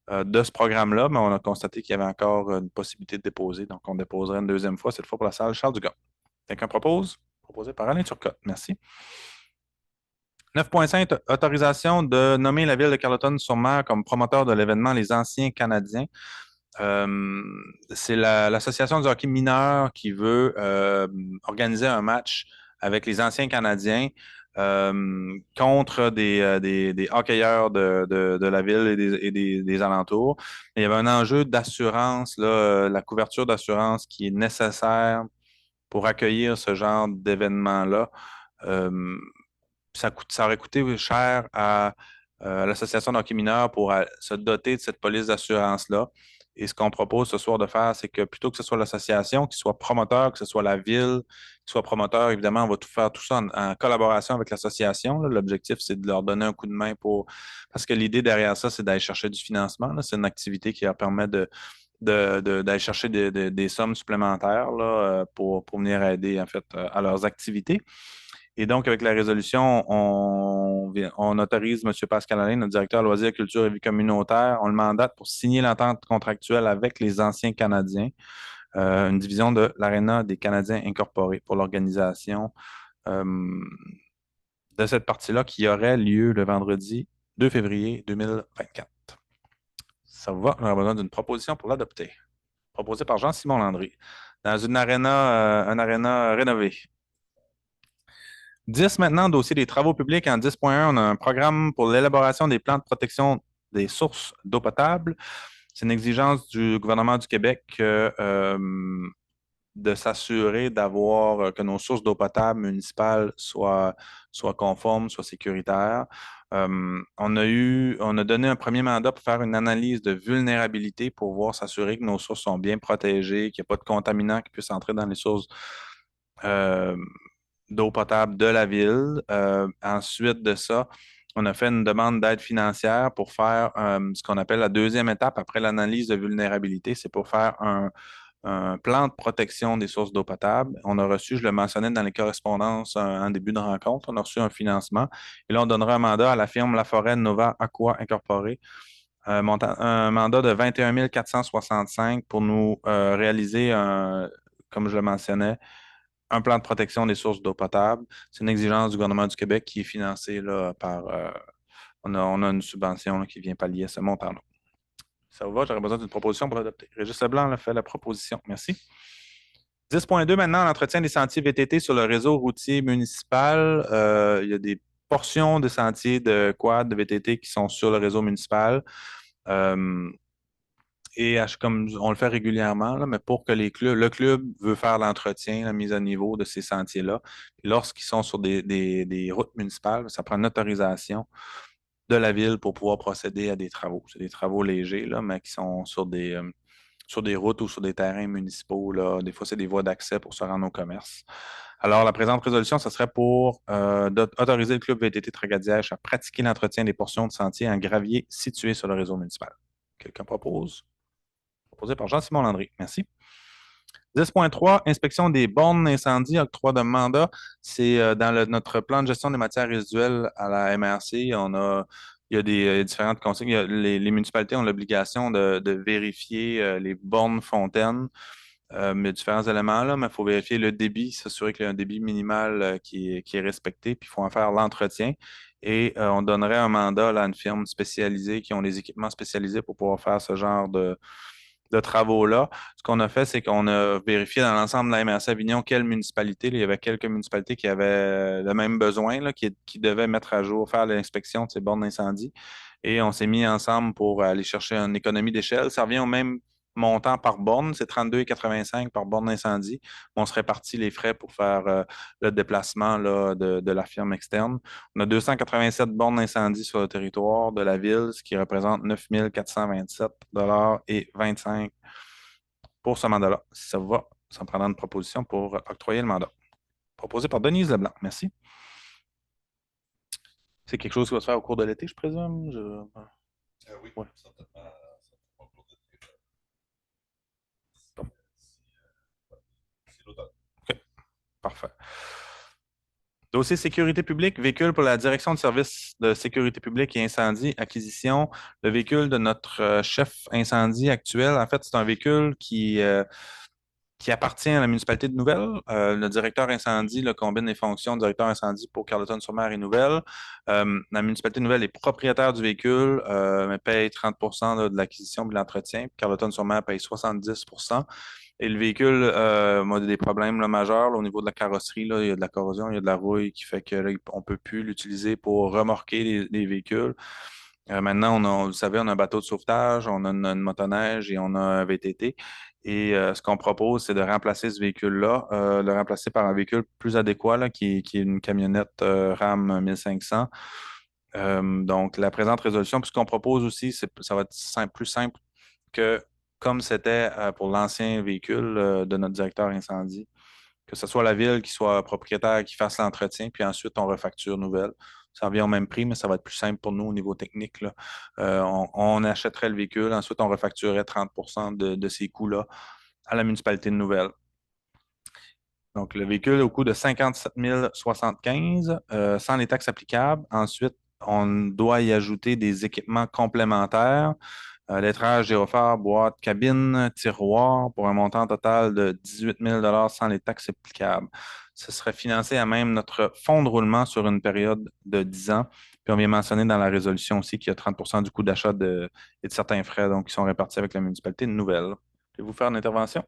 de ce programme-là, mais on a constaté qu'il y avait encore une possibilité de déposer. Donc, on déposerait une deuxième fois, cette fois pour la salle Charles Dugas. Quelqu'un propose? Proposé par Alain Turcotte. Merci. 9.5, autorisation de nommer la ville de Carleton-sur-Mer comme promoteur de l'événement Les Anciens Canadiens. C'est l'association du hockey mineur qui veut organiser un match avec les Anciens Canadiens contre des hockeyeurs de la ville et des alentours. Il y avait un enjeu d'assurance, la couverture d'assurance qui est nécessaire pour accueillir ce genre d'événement-là. Ça aurait coûté cher à l'Association d'hockey mineur pour se doter de cette police d'assurance-là. Et ce qu'on propose ce soir de faire, c'est que plutôt que ce soit l'association qui soit promoteur, que ce soit la ville qui soit promoteur, évidemment, on va faire tout ça en collaboration avec l'association. L'objectif, c'est de leur donner un coup de main parce que l'idée derrière ça, c'est d'aller chercher du financement. C'est une activité qui leur permet d'aller chercher des sommes supplémentaires là, pour venir aider en fait à leurs activités. Et donc, avec la résolution, on autorise M. Pascal Alain, notre directeur loisirs, culture et vie communautaire, on le mandate pour signer l'entente contractuelle avec les Anciens Canadiens, une division de l'Aréna des Canadiens incorporés pour l'organisation de cette partie-là qui aurait lieu le vendredi 2 février 2024. Ça vous va? J'aurais besoin d'une proposition pour l'adopter. Proposée par Jean-Simon Landry dans un aréna rénové. 10 maintenant, dossier des travaux publics. En 10.1, on a un programme pour l'élaboration des plans de protection des sources d'eau potable. C'est une exigence du gouvernement du Québec de s'assurer d'avoir que nos sources d'eau potable municipales soient conformes, soient sécuritaires. On a donné un premier mandat pour faire une analyse de vulnérabilité pour voir s'assurer que nos sources sont bien protégées, qu'il n'y a pas de contaminants qui puissent entrer dans les sources euh, d'eau potable de la ville. Ensuite de ça, on a fait une demande d'aide financière pour faire ce qu'on appelle la deuxième étape après l'analyse de vulnérabilité. C'est pour faire un plan de protection des sources d'eau potable. On a reçu, je le mentionnais dans les correspondances en début de rencontre, on a reçu un financement. Et là, on donnera un mandat à la firme Laforêt Nova Aqua Incorporée, un mandat de 21 465 pour nous réaliser, comme je le mentionnais, un plan de protection des sources d'eau potable. C'est une exigence du gouvernement du Québec qui est financée là, par. On a une subvention là, qui vient pallier ce montant-là. Ça vous va? J'aurais besoin d'une proposition pour l'adopter. Régis Leblanc a fait la proposition. Merci. 10.2 maintenant, l'entretien des sentiers VTT sur le réseau routier municipal. Il y a des portions de sentiers de quad, de VTT qui sont sur le réseau municipal. Euh, comme on le fait régulièrement, là, mais pour que le club veut faire l'entretien, la mise à niveau de ces sentiers-là. Puis lorsqu'ils sont sur des routes municipales, ça prend une autorisation de la ville pour pouvoir procéder à des travaux. C'est des travaux légers, là, mais qui sont sur des routes ou sur des terrains municipaux, là. Des fois, c'est des voies d'accès pour se rendre au commerce. Alors, la présente résolution, ce serait pour autoriser le club VTT Tracadie-H à pratiquer l'entretien des portions de sentiers en gravier situées sur le réseau municipal. Quelqu'un propose? Proposé par Jean-Simon Landry. Merci. 10.3, inspection des bornes d'incendie, octroi de mandat. C'est dans notre plan de gestion des matières résiduelles à la MRC. Il y a des différentes consignes. Les municipalités ont l'obligation de vérifier les bornes fontaines. Il y a différents éléments là, mais il faut vérifier le débit, s'assurer qu'il y a un débit minimal qui est respecté, puis il faut en faire l'entretien. Et on donnerait un mandat là, à une firme spécialisée qui ont des équipements spécialisés pour pouvoir faire ce genre de travaux-là. Ce qu'on a fait, c'est qu'on a vérifié dans l'ensemble de la MRC Avignon quelle municipalité. Là, il y avait quelques municipalités qui avaient le même besoin, là, qui devaient mettre à jour, faire l'inspection de ces bornes d'incendie. Et on s'est mis ensemble pour aller chercher une économie d'échelle. Ça revient au même montant par borne, c'est 32,85 par borne d'incendie. On se répartit les frais pour faire le déplacement là, de la firme externe. On a 287 bornes d'incendie sur le territoire de la ville, ce qui représente 9 427 et 25 pour ce mandat-là. Si ça vous va, ça me prendra une proposition pour octroyer le mandat. Proposé par Denise Leblanc. Merci. C'est quelque chose qui va se faire au cours de l'été, je présume? Oui, Ouais. certainement, certainement pour l'été. Bon. C'est l'automne. OK. Parfait. Dossier sécurité publique, véhicule pour la direction de services de sécurité publique et incendie, acquisition. Le véhicule de notre chef incendie actuel, en fait, c'est un véhicule qui appartient à la municipalité de Nouvelle. Le directeur incendie combine les fonctions de directeur incendie pour Carleton-sur-Mer et Nouvelle. La municipalité de Nouvelle est propriétaire du véhicule, mais paye 30 de l'acquisition et de l'entretien. Carleton-sur-Mer paye 70 et le véhicule a des problèmes là, majeurs là, au niveau de la carrosserie. Là, il y a de la corrosion, il y a de la rouille qui fait qu'on ne peut plus l'utiliser pour remorquer les véhicules. Maintenant, vous savez, on a un bateau de sauvetage, on a une motoneige et on a un VTT. Et ce qu'on propose, c'est de remplacer ce véhicule-là, le remplacer par un véhicule plus adéquat, là, qui est une camionnette RAM 1500. Donc, la présente résolution, puis ce qu'on propose aussi, ça va être plus simple que comme c'était pour l'ancien véhicule de notre directeur incendie, que ce soit la ville qui soit propriétaire, qui fasse l'entretien, puis ensuite on refacture nouvelle. Ça revient au même prix, mais ça va être plus simple pour nous au niveau technique, là. On achèterait le véhicule, ensuite on refacturerait 30 de ces coûts-là à la municipalité de Nouvelle. Donc, le véhicule au coût de 57 075 sans les taxes applicables. Ensuite, on doit y ajouter des équipements complémentaires. Lettrage, gyrophare, boîte, cabine, tiroir pour un montant total de 18 000 sans les taxes applicables. Ce serait financé à même notre fonds de roulement sur une période de 10 ans. Puis on vient mentionner dans la résolution aussi qu'il y a 30 du coût d'achat et de certains frais donc, qui sont répartis avec la municipalité de Nouvelle. Voulez-vous faire une intervention?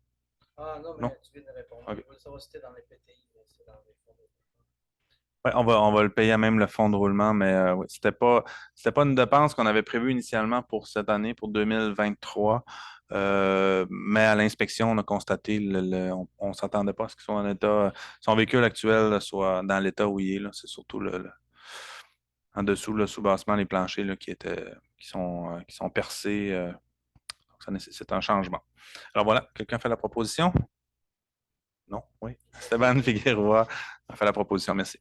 Ah non, mais Non? tu viens de répondre. OK. Je voulais savoir si c'était dans les PTI, mais c'est dans les fonds. Ouais, on va le payer à même le fonds de roulement, mais oui, c'était pas une dépense qu'on avait prévue initialement pour cette année, pour 2023. Mais à l'inspection, on a constaté, on ne s'attendait pas à ce qu'il soit en état, son véhicule actuel soit dans l'état où il est, là. C'est surtout en dessous, le sous-bassement, les planchers là, qui sont percés. Donc ça nécessite un changement. Alors voilà, quelqu'un fait la proposition? Non? Oui. Stéphane Figueroa a fait la proposition. Merci.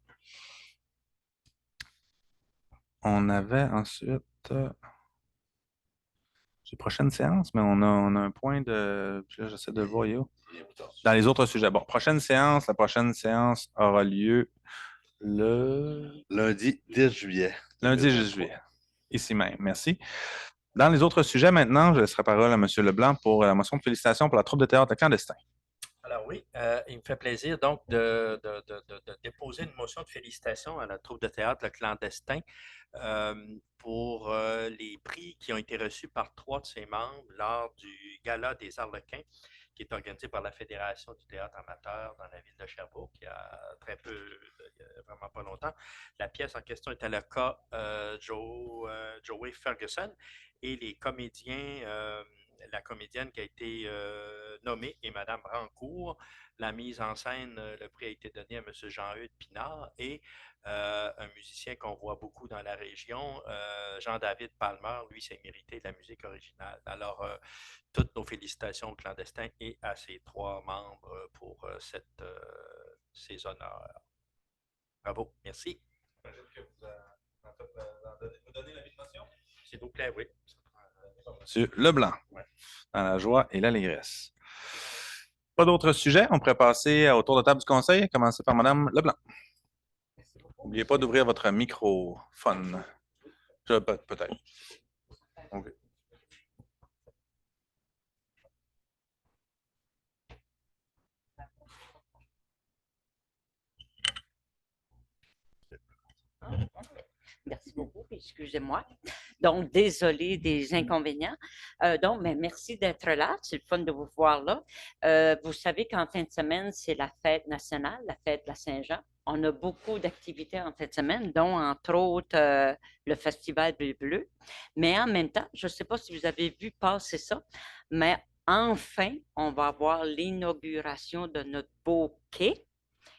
On avait ensuite les prochaines séances, mais on a un point de. Puis là, j'essaie de le voir. Dans les autres sujets. Bon, la prochaine séance aura lieu Lundi 10 juillet. lundi 10 juillet. Ici même. Merci. Dans les autres sujets, maintenant, je laisserai la parole à M. Leblanc pour la motion de félicitations pour la troupe de théâtre clandestin. Alors oui, il me fait plaisir donc de déposer une motion de félicitations à la troupe de théâtre Le Clandestin pour les prix qui ont été reçus par 3 de ses membres lors du Gala des Arlequins, qui est organisé par la Fédération du théâtre amateur dans la ville de Sherbrooke, il y a très peu, il y a vraiment pas longtemps. La pièce en question était le cas Joey Ferguson et les comédiens la comédienne qui a été nommée est Mme Rancourt. La mise en scène, le prix a été donné à M. Jean-Eudes Pinard et un musicien qu'on voit beaucoup dans la région, Jean-David Palmer, lui, s'est mérité de la musique originale. Alors, toutes nos félicitations au clandestin et à ses 3 membres pour ces honneurs. Bravo, merci. J'imagine que vous donnez la motion? S'il vous plaît, oui. M. Leblanc, dans la joie et l'allégresse. Pas d'autres sujets. On pourrait passer au tour de table du conseil. Commencer par Mme Leblanc. N'oubliez pas d'ouvrir votre microphone. Peut-être. Okay. Merci beaucoup, excusez-moi. Donc, désolé des inconvénients. Donc, mais merci d'être là. C'est le fun de vous voir là. Vous savez qu'en fin de semaine, c'est la fête nationale, la fête de la Saint-Jean. On a beaucoup d'activités en fin de semaine, dont entre autres le Festival Bleu. Mais en même temps, je ne sais pas si vous avez vu passer ça, mais enfin, on va avoir l'inauguration de notre beau quai.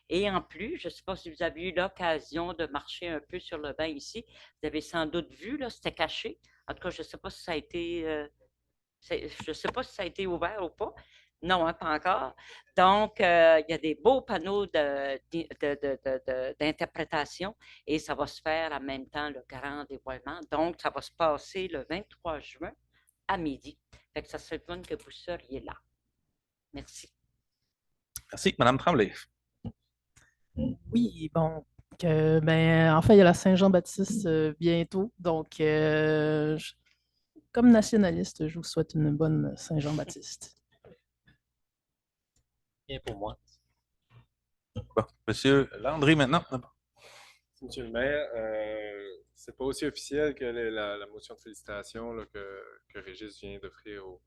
Et en plus, je ne sais pas si vous avez eu l'occasion de marcher un peu sur le banc ici. Vous avez sans doute vu, là, c'était caché. En tout cas, je ne sais pas si ça a été, je sais pas si ça a été ouvert ou pas. Non, hein, pas encore. Donc, il y a des beaux panneaux d'interprétation et ça va se faire en même temps le grand dévoilement. Donc, ça va se passer le 23 juin à midi. Fait que ça serait fun que vous seriez là. Merci. Merci. Mme Tremblay. Oui, bon, en fait, il y a la Saint-Jean-Baptiste bientôt. Donc, comme nationaliste, je vous souhaite une bonne Saint-Jean-Baptiste. Bien pour moi. Bon, Monsieur Landry, maintenant. Monsieur le maire, c'est pas aussi officiel que la motion de félicitations là, que Régis vient d'offrir au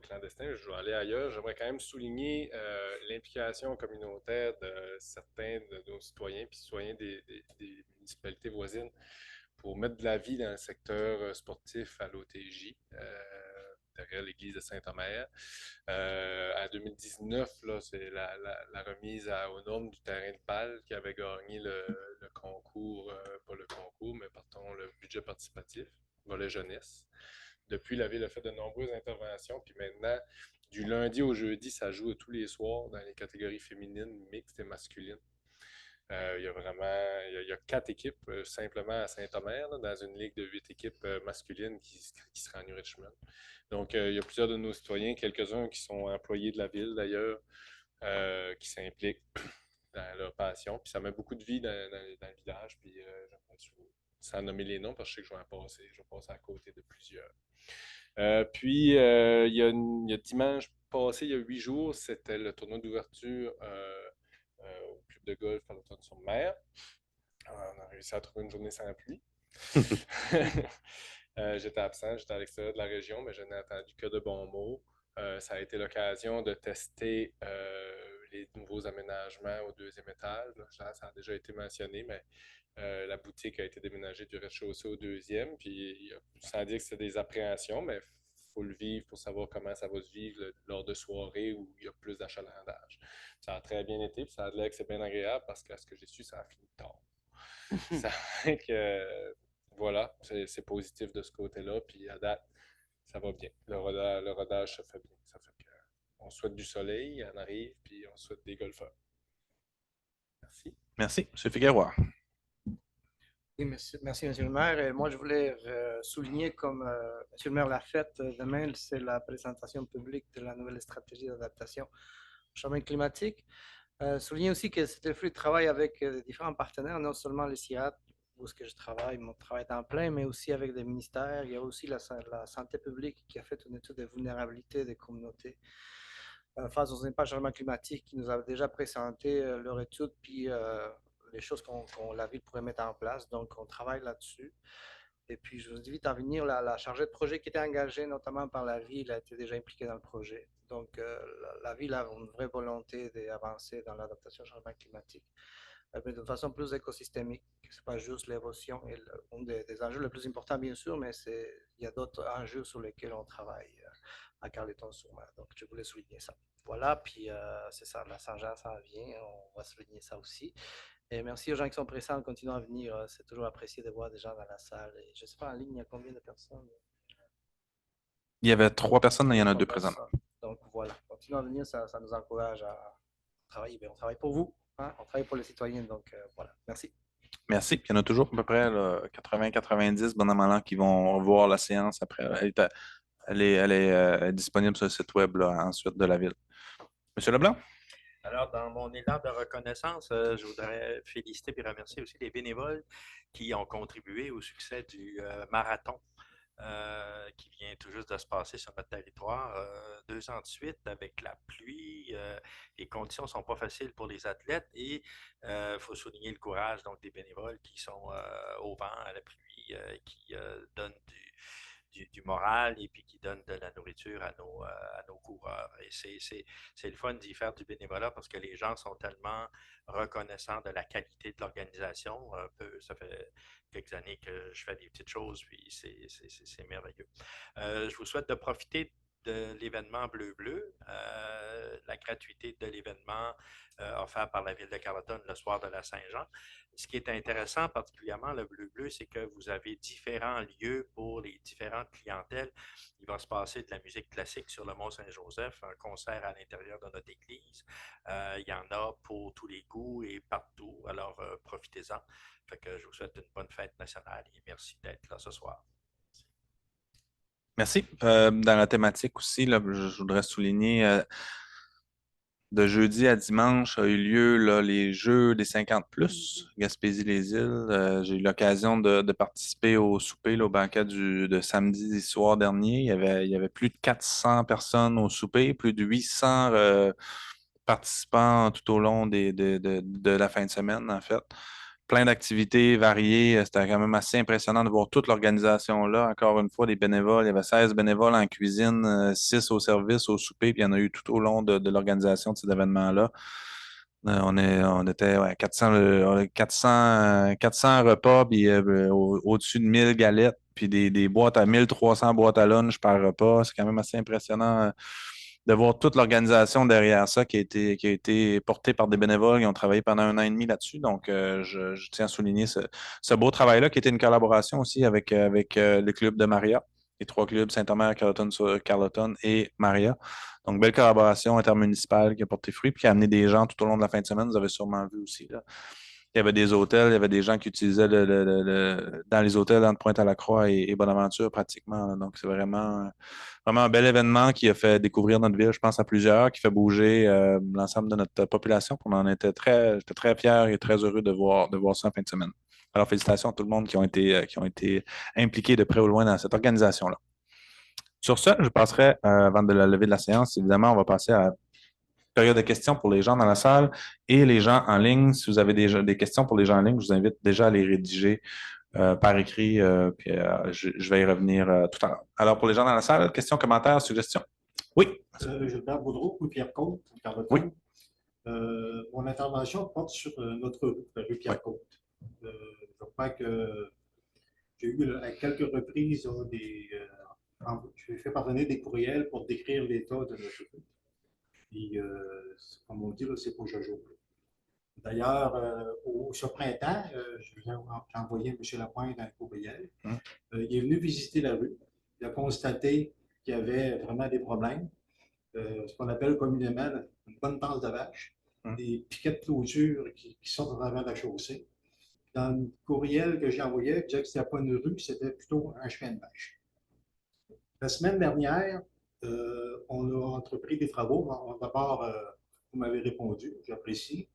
clandestin. Je vais aller ailleurs. J'aimerais quand même souligner l'implication communautaire de certains de nos citoyens puis citoyens des municipalités voisines pour mettre de la vie dans le secteur sportif à l'OTJ. Derrière l'église de Saint-Omer. En 2019, là, c'est la remise aux normes du terrain de balle qui avait gagné le concours, pas le concours, mais partons le budget participatif, volet jeunesse. Depuis, la Ville a fait de nombreuses interventions, puis maintenant, du lundi au jeudi, ça joue tous les soirs dans les catégories féminines, mixtes et masculines. Il y a vraiment il y a 4 équipes simplement à Saint-Omer, là, dans une ligue de 8 équipes masculines qui se rend à New Richmond. Donc, il y a plusieurs de nos citoyens, quelques-uns qui sont employés de la ville d'ailleurs, qui s'impliquent dans leur passion. Puis ça met beaucoup de vie dans le village. Puis sans nommer les noms, parce que je sais que je vais en passer. Je vais passer à côté de plusieurs. Puis, il y a dimanche passé, il y a 8 jours, c'était le tournoi d'ouverture au club de golf à l'Automne-sur-Mer. On a réussi à trouver une journée sans pluie. J'étais absent, j'étais à l'extérieur de la région, mais je n'ai entendu que de bons mots. Ça a été l'occasion de tester les nouveaux aménagements au deuxième étage. Là, ça a déjà été mentionné, mais la boutique a été déménagée du rez-de-chaussée au deuxième. Puis, sans dire que c'est des appréhensions, mais il faut le vivre pour savoir comment ça va se vivre lors de soirées où il y a plus d'achalandage. Ça a très bien été, puis ça a l'air que c'est bien agréable parce que, à ce que j'ai su, ça a fini tard. Ça fait que, voilà, c'est positif de ce côté-là. Puis, à date, ça va bien. Le rodage se fait bien. Ça fait que, on souhaite du soleil, on arrive, puis on souhaite des golfeurs. Merci. Merci. M. Figueroa. Oui, merci, Monsieur le maire. Et moi, je voulais souligner, comme Monsieur le maire l'a fait, demain, c'est la présentation publique de la nouvelle stratégie d'adaptation au changement climatique. Souligner aussi que c'est le fruit de travail avec différents partenaires, non seulement les CIRAD, où je travaille, mon travail est en plein, mais aussi avec des ministères. Il y a aussi la santé publique qui a fait une étude de vulnérabilité des communautés face aux impacts du changement climatique, qui nous a déjà présenté leur étude, puis les choses qu'on la ville pourrait mettre en place. Donc, on travaille là-dessus. Et puis, je vous invite à venir. La chargée de projet qui était engagée, notamment par la ville, a été déjà impliquée dans le projet. Donc, la ville a une vraie volonté d'avancer dans l'adaptation au changement climatique, mais de façon plus écosystémique. Ce n'est pas juste l'érosion. Un des enjeux les plus importants, bien sûr, mais il y a d'autres enjeux sur lesquels on travaille à Carleton-sur-Mer. Donc, je voulais souligner ça. Voilà, puis c'est ça, la Saint-Jean, ça vient. On va souligner ça aussi. Et merci aux gens qui sont pressants, continuent à venir. C'est toujours apprécié de voir des gens dans la salle. Et je ne sais pas en ligne, il y a combien de personnes? Il y avait 3 personnes, il y en a 2 présents. Donc voilà, continuez à venir, ça nous encourage à travailler. Bien, on travaille pour vous, hein? On travaille pour les citoyens. Donc voilà, merci. Merci. Il y en a toujours à peu près 80-90 bon an, mal an qui vont voir la séance après. Elle est disponible sur le site web là, ensuite de la ville. Monsieur Leblanc? Alors, dans mon élan de reconnaissance, je voudrais féliciter et remercier aussi les bénévoles qui ont contribué au succès du marathon qui vient tout juste de se passer sur notre territoire. 2 ans de suite, avec la pluie, les conditions ne sont pas faciles pour les athlètes et il faut souligner le courage donc, des bénévoles qui sont au vent, à la pluie, qui donnent du moral et puis qui donne de la nourriture à nos coureurs. Et c'est le fun d'y faire du bénévolat parce que les gens sont tellement reconnaissants de la qualité de l'organisation. Ça fait quelques années que je fais des petites choses, puis c'est merveilleux. Je vous souhaite de profiter de l'événement Bleu-Bleu, la gratuité de l'événement offert par la Ville de Carleton le soir de la Saint-Jean. Ce qui est intéressant, particulièrement le Bleu-Bleu, c'est que vous avez différents lieux pour les différentes clientèles. Il va se passer de la musique classique sur le Mont-Saint-Joseph, un concert à l'intérieur de notre église. Il y en a pour tous les goûts et partout, alors profitez-en. Fait que je vous souhaite une bonne fête nationale et merci d'être là ce soir. Merci. Dans la thématique aussi, là, je voudrais souligner de jeudi à dimanche a eu lieu là, les Jeux des 50+, Gaspésie-les-Îles. J'ai eu l'occasion de participer au souper, là, au banquet de samedi soir dernier. Il y avait plus de 400 personnes au souper, plus de 800 participants tout au long de la fin de semaine, en fait. Plein d'activités variées. C'était quand même assez impressionnant de voir toute l'organisation là. Encore une fois, des bénévoles. Il y avait 16 bénévoles en cuisine, 6 au service, au souper, puis il y en a eu tout au long de l'organisation de cet événement-là. On était 400 repas, puis au-dessus de 1000 galettes, puis des boîtes à 1300 boîtes à lunch par repas. C'est quand même assez impressionnant de voir toute l'organisation derrière ça qui a été portée par des bénévoles qui ont travaillé pendant 1 an et demi là-dessus. Donc, je tiens à souligner ce beau travail-là qui était une collaboration aussi avec le club de Maria, les 3 clubs Saint-Omer, Carleton et Maria. Donc, belle collaboration intermunicipale qui a porté fruit puis qui a amené des gens tout au long de la fin de semaine. Vous avez sûrement vu aussi, là. Il y avait des hôtels, il y avait des gens qui utilisaient dans les hôtels entre Pointe-à-la-Croix et Bonaventure pratiquement, là. Donc, c'est vraiment un bel événement qui a fait découvrir notre ville, je pense, à plusieurs, qui fait bouger l'ensemble de notre population. J'étais très fier et très heureux de voir ça en fin de semaine. Alors, félicitations à tout le monde qui ont été impliqués de près ou loin dans cette organisation-là. Sur ce, je passerai, avant de la levée de la séance, évidemment, on va passer à période de questions pour les gens dans la salle et les gens en ligne. Si vous avez des questions pour les gens en ligne, je vous invite déjà à les rédiger par écrit, puis je vais y revenir tout à l'heure. Alors, pour les gens dans la salle, questions, commentaires, suggestions? Oui. Gilbert Boudreau ou Pierre Côte, Oui. Mon intervention porte sur notre rue, la rue Pierre-Côte. Je crois que j'ai eu à quelques reprises j'ai fait parvenir des courriels pour décrire l'état de notre rue. Puis, comme on dit, c'est pour Jojo. D'ailleurs, ce printemps, j'ai envoyé M. Lapointe un courriel. Il est venu visiter la rue. Il a constaté qu'il y avait vraiment des problèmes. Ce qu'on appelle communément une bonne tasse de vache, des piquets de clôture qui sortent en avant de la chaussée. Dans le courriel que j'ai envoyé, je disais que ce n'était pas une rue, c'était plutôt un chemin de vache. La semaine dernière, on a entrepris des travaux. D'abord, vous m'avez répondu, j'apprécie,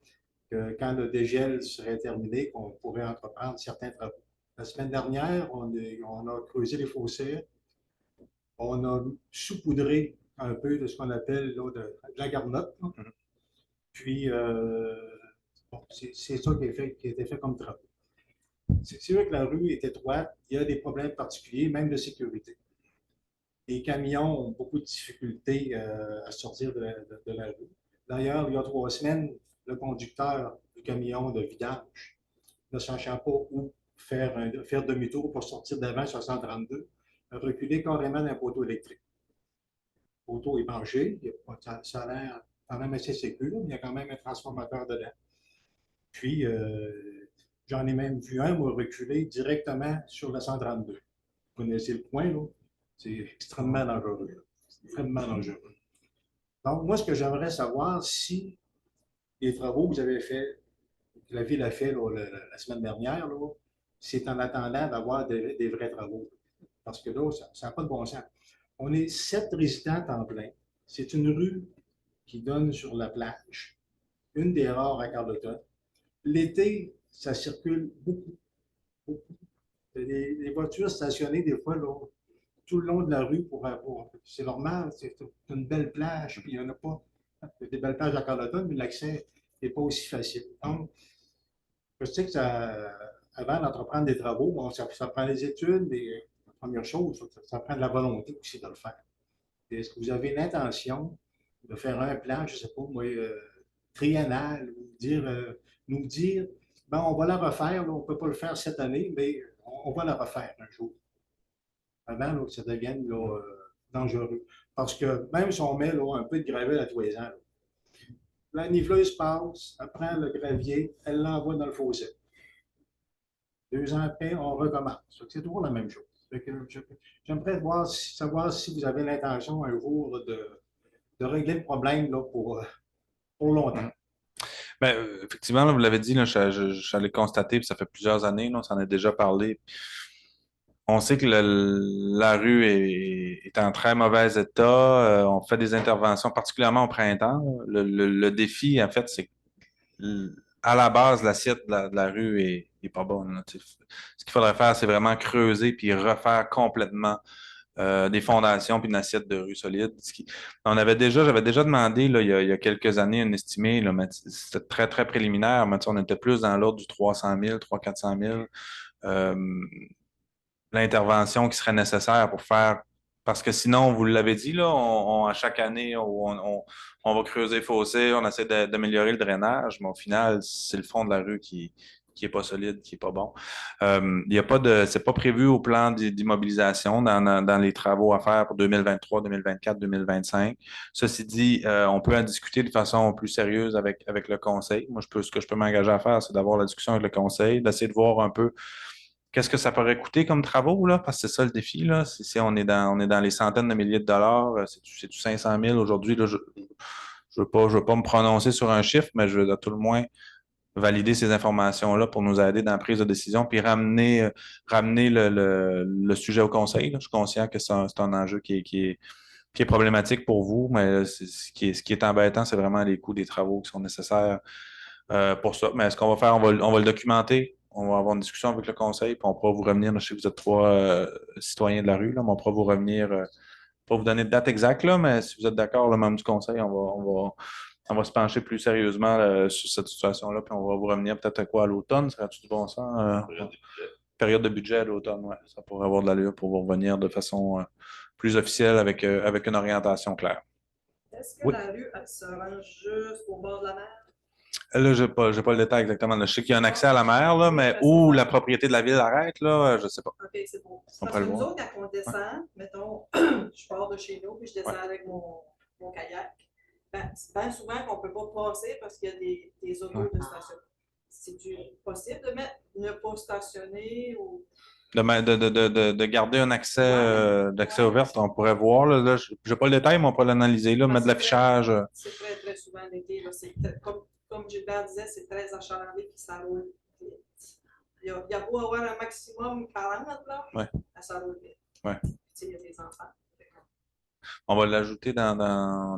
que quand le dégel serait terminé, qu'on pourrait entreprendre certains travaux. La semaine dernière, on a creusé les fossés, on a saupoudré un peu de ce qu'on appelle là, de la garnotte. Puis, bon, c'est ça qui a été fait comme travaux. C'est vrai que la rue est étroite, il y a des problèmes particuliers, même de sécurité. Les camions ont beaucoup de difficultés à sortir de la rue. D'ailleurs, il y a 3 semaines, le conducteur du camion de vidange, ne sachant pas où faire demi-tour pour sortir d'avant sur 132, a reculé carrément d'un poteau électrique. Le poteau est branché, ça a l'air quand même assez sécure, mais il y a quand même un transformateur dedans. Puis, j'en ai même vu un, moi, reculer directement sur le 132. Vous connaissez le coin, là? C'est extrêmement dangereux. Extrêmement dangereux. Donc, moi, ce que j'aimerais savoir, si les travaux que vous avez faits, que la Ville a fait là, la semaine dernière, c'est en attendant d'avoir des vrais travaux. Parce que là, ça n'a pas de bon sens. On est 7 résidents en plein. C'est une rue qui donne sur la plage. Une des rares à Carleton. L'été, ça circule beaucoup. Beaucoup. Les voitures stationnées, des fois, là, tout le long de la rue c'est normal, c'est une belle plage, puis il n'y en a pas. Il y a des belles plages à Carleton, mais l'accès n'est pas aussi facile. Donc, je sais que avant d'entreprendre des travaux, bon, ça prend des études, la première chose, ça prend de la volonté aussi de le faire. Est-ce que vous avez l'intention de faire un plan, je ne sais pas, moi, triennal, nous dire, ben, on va la refaire, là, on ne peut pas le faire cette année, mais on va la refaire un jour. Avant là, que ça devienne là, dangereux. Parce que même si on met là, un peu de gravel à tous les ans, la niveleuse passe, elle prend le gravier, elle l'envoie dans le fossé. 2 ans après, on recommence. C'est toujours la même chose. J'aimerais savoir si vous avez l'intention un jour de régler le problème là, pour longtemps. Bien, effectivement, là, vous l'avez dit, là, j'allais constater, puis ça fait plusieurs années, là, on s'en a déjà parlé. On sait que la rue est en très mauvais état. On fait des interventions, particulièrement au printemps. Le défi, en fait, c'est que à la base, l'assiette de la rue est pas bonne, là. Ce qu'il faudrait faire, c'est vraiment creuser puis refaire complètement des fondations puis une assiette de rue solide. J'avais déjà demandé là, il y a quelques années un estimé, là, mais c'était très, très préliminaire. Mais on était plus dans l'ordre du 300 000, 300 000, 400 000. L'intervention qui serait nécessaire pour faire. Parce que sinon, vous l'avez dit, là, à chaque année, on va creuser le fossé, on essaie d'améliorer le drainage, mais au final, c'est le fond de la rue qui est pas solide, qui est pas bon. Il y a pas c'est pas prévu au plan d'immobilisation dans les travaux à faire pour 2023, 2024, 2025. Ceci dit, on peut en discuter de façon plus sérieuse avec le conseil. Moi, ce que je peux m'engager à faire, c'est d'avoir la discussion avec le conseil, d'essayer de voir un peu qu'est-ce que ça pourrait coûter comme travaux, là, parce que c'est ça le défi, là. Si on est dans les centaines de milliers de dollars, c'est du 500 000 aujourd'hui, là, je veux pas me prononcer sur un chiffre, mais je veux à tout le moins valider ces informations-là pour nous aider dans la prise de décision, puis ramener le sujet au conseil, là. Je suis conscient que c'est un enjeu qui est problématique pour vous, mais ce qui est embêtant, c'est vraiment les coûts des travaux qui sont nécessaires pour ça. Mais ce qu'on va faire, on va le documenter. On va avoir une discussion avec le conseil, puis on pourra vous revenir. Je sais que vous êtes 3 citoyens de la rue, là, mais on pourra vous revenir, pas vous donner de date exacte, là, mais si vous êtes d'accord, le membre du conseil, on va se pencher plus sérieusement sur cette situation-là, puis on va vous revenir peut-être à quoi à l'automne. Serait-tu du bon sens? Période de budget à l'automne, oui. Ça pourrait avoir de l'allure pour vous revenir de façon plus officielle avec une orientation claire. Est-ce que la rue, elle se range juste au bord de la mer? Là, je n'ai pas le détail exactement. Là, je sais qu'il y a un accès à la mer, là, mais où la propriété de la ville arrête, là, je ne sais pas. OK, c'est bon. On Parce pourrait que le nous voir. autres, quand on descend, mettons, je pars de chez nous, puis je descends avec mon kayak, ben, c'est bien souvent qu'on ne peut pas passer parce qu'il y a des autos de stationnement. C'est-tu possible de mettre ne pas stationner ou. De garder un accès, d'accès ouvert, on pourrait voir. Là, je n'ai pas le détail, mais on pourrait l'analyser, là, mettre de l'affichage. C'est très, très souvent l'été. Comme Gilbert disait, c'est très achalandé puis ça roule vite. Il y a beau avoir un maximum 40 là, ça roule vite. Ouais. Il y a des enfants. On va l'ajouter dans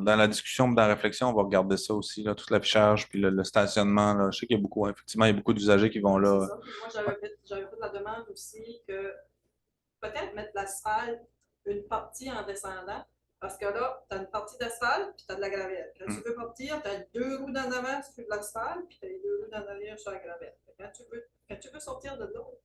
la discussion, dans la réflexion, on va regarder ça aussi, là, tout l'affichage, puis le stationnement. Là. Je sais qu'il y a beaucoup, effectivement, il y a beaucoup d'usagers qui vont là. Moi, j'avais fait la demande aussi que peut-être mettre l'asphalte une partie en descendant, parce que là, tu as une partie d'asphalte, puis tu as de la gravette. Quand tu veux partir, tu as 2 roues en avant sur de l'asphalte, puis tu as les 2 roues en arrière sur la gravette. Quand tu veux sortir de l'eau,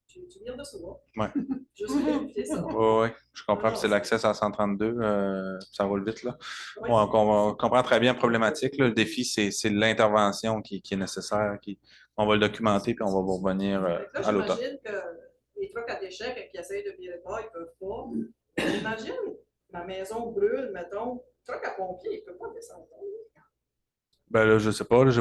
tu viens de souvent. Ouais. Juste vérifier ça. Oui, je comprends. C'est l'accès à 132, ça roule vite. Là. Oui, on comprend très bien la problématique. Là. Le défi, c'est l'intervention qui est nécessaire. On va le documenter, puis on va vous revenir à l'automne. J'imagine que les trucs à déchets, quand ils essayent de virer le bord, ils ne peuvent pas. Imagine, ma maison brûle, mettons, le truc à pompier, il ne peut pas descendre. Ben là, je ne sais pas. Il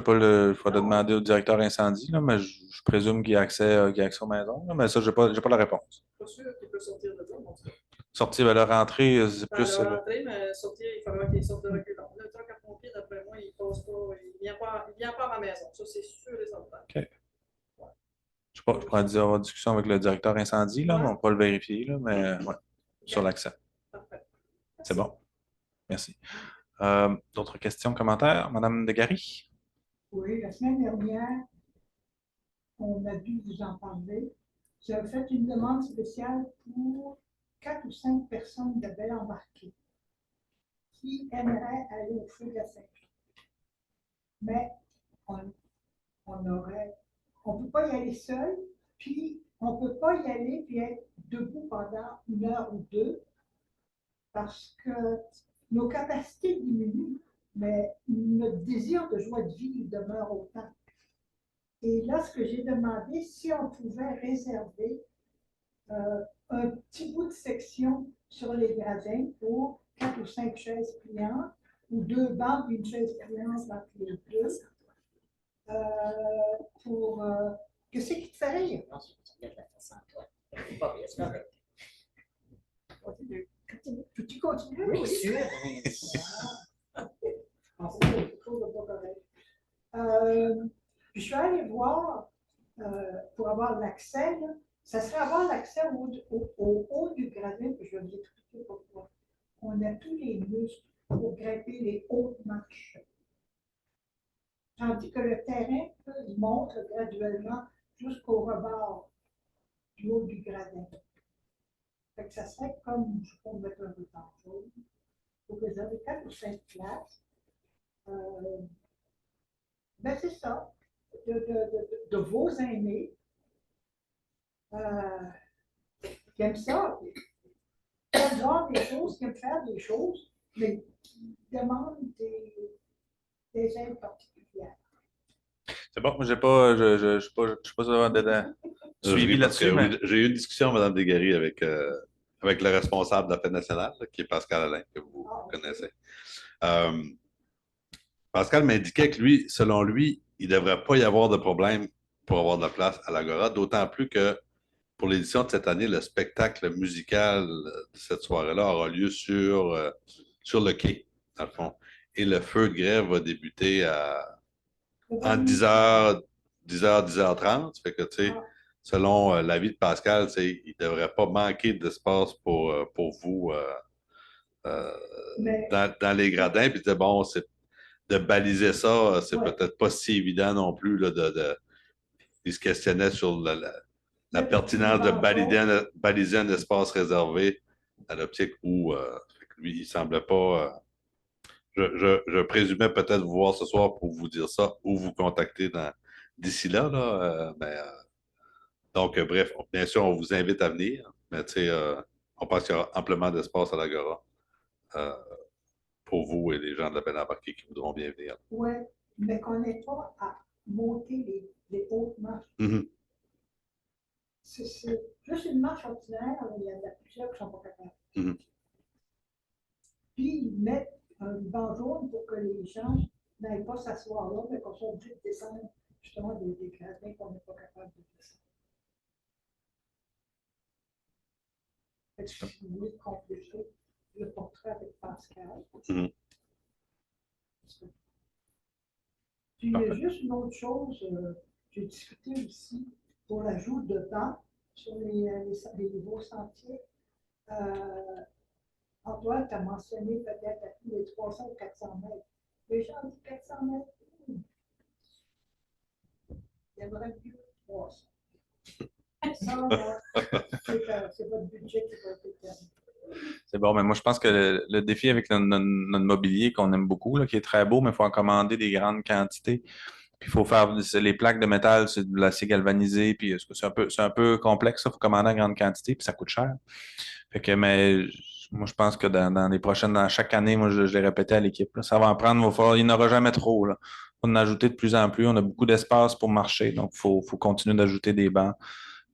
faudrait demander au directeur incendie, là, mais je présume qu'il y a accès aux maisons. Là, mais ça, je n'ai pas la réponse. Je ne suis pas sûr qu'il peut sortir de là, mon truc. Sortir, ben, la rentrée, c'est plus. La rentrée, mais sortir, il faudra qu'il sorte de reculons. Le truc à pompier, d'après moi, il passe pas, il ne vient pas à ma maison. Ça, c'est sûr et certain. OK. Je pourrais avoir une discussion avec le directeur incendie, là, mais on peut le vérifier, là, mais sur l'accès. Parfait. C'est bon. Merci. D'autres questions, commentaires? Madame Degary? Oui, la semaine dernière, on a dû vous en parler. J'avais fait une demande spéciale pour 4 ou 5 personnes de belles embarquées qui aimeraient aller au feu de la Saint-Jean. Mais on ne peut pas y aller seul, puis on ne peut pas y aller puis être debout pendant 1 heure ou 2 parce que nos capacités diminuent, mais notre désir de joie de vie demeure autant. Et là, ce que j'ai demandé, si on pouvait réserver un petit bout de section sur les gradins pour 4 ou 5 chaises pliantes, ou 2 bancs et une chaise pliante entre les deux, pour... Qu'est-ce qui te fait rire? Peux-tu continuer? Oui, sûr. Puis je suis allée voir pour avoir l'accès, ça serait avoir l'accès au haut du gradin, puis je vais vous expliquer pourquoi. On a tous les muscles pour grimper les hautes marches. Tandis que le terrain monte graduellement jusqu'au rebord du haut du gradin. Fait que ça serait comme, je peux mettre un peu de jaune, pour que j'avais 4 ou 5 places. Ben c'est ça, de vos aînés qui aiment ça, qui aiment voir des choses, qui aiment faire des choses, mais qui demandent des aides particulières. C'est bon, je ne suis pas suivi là-dessus. Mais... J'ai eu une discussion, Mme Degary, avec le responsable de la Fête nationale, qui est Pascal Alain, que vous connaissez. Pascal m'indiquait que lui, selon lui, il ne devrait pas y avoir de problème pour avoir de la place à l'Agora, d'autant plus que pour l'édition de cette année, le spectacle musical de cette soirée-là aura lieu sur le quai, dans le fond. Et le feu de grève va débuter en 10h, 10h30. Fait que, tu sais, selon l'avis de Pascal, il ne devrait pas manquer d'espace pour vous dans les gradins. Puis, bon, de baliser ça, c'est peut-être pas si évident non plus. Là, il se questionnait sur la pertinence de baliser un espace réservé à l'optique où lui, il ne semblait pas. Je présumais peut-être vous voir ce soir pour vous dire ça ou vous contacter d'ici là. Donc, bref, bien sûr, on vous invite à venir, mais on pense qu'il y aura amplement d'espace à l'Agora pour vous et les gens de la belle embarquée qui voudront bien venir. Oui, mais qu'on n'ait pas à monter les hautes marches. Mhm. C'est juste une marche ordinaire, il y en a plusieurs qui ne sont pas capables. Mhm. Puis ils mettent un banc jaune pour que les gens n'aillent pas s'asseoir là, mais qu'on soit obligé de descendre justement des gradins qu'on n'est pas capable de descendre. Fait que je suis venue compléter le portrait avec Pascal. Mhm. Puis il y a juste une autre chose, j'ai discuté aussi pour l'ajout de bancs sur les nouveaux sentiers. Antoine, tu as mentionné peut-être à tous les 300 ou 400 mètres. Les gens disent 400 mètres. Il y aimerait mieux 300. Ça, c'est votre budget qui va être déterminé. C'est bon, mais moi, je pense que le défi avec notre mobilier qu'on aime beaucoup, là, qui est très beau, mais il faut en commander des grandes quantités. Puis il faut faire les plaques de métal, c'est de l'acier galvanisé, puis c'est un peu complexe, il faut commander en grande quantité, puis ça coûte cher. Fait que, mais moi, je pense que dans les prochaines, dans chaque année, moi, je l'ai répété à l'équipe, là, ça va en prendre, il n'y en aura jamais trop. Là. On en ajouter de plus en plus. On a beaucoup d'espace pour marcher, donc il faut continuer d'ajouter des bancs.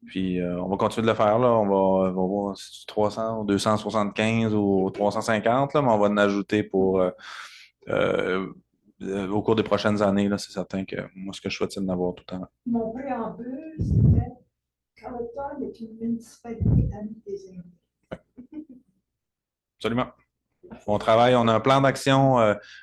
Puis on va continuer de le faire. Là. On va voir si c'est 300 ou 275 ou 350, là, mais on va en ajouter au cours des prochaines années. C'est certain que moi, ce que je souhaite, c'est d'en avoir tout le temps. Mon préambule, c'était Carleton est une municipalité amie des Indiens. Absolument. On travaille, on a un plan d'action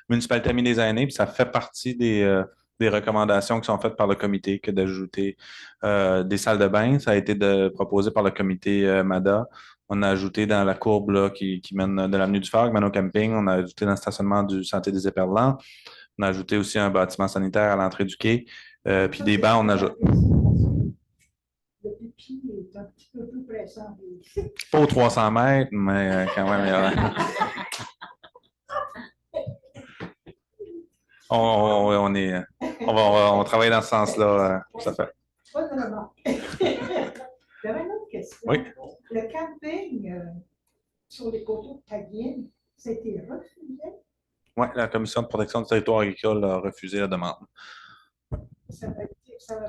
municipalité amie des aînés, puis ça fait partie des recommandations qui sont faites par le comité que d'ajouter des salles de bain. Ça a été proposé par le comité MADA. On a ajouté dans la courbe là, qui mène de l'avenue du Phare, qui mène au camping. On a ajouté dans le stationnement du Sentier des Éperlans. On a ajouté aussi un bâtiment sanitaire à l'entrée du quai. Puis des bancs, on ajoute. Le pipi est un petit peu plus pressant. Pas aux 300 mètres, mais quand même. On travaille dans ce sens-là, tout à fait. Pas de remarque. J'avais une autre question. Oui. Le camping sur les coteaux de Taguine, c'était refusé? Oui, la Commission de protection du territoire agricole a refusé la demande. Ça n'avait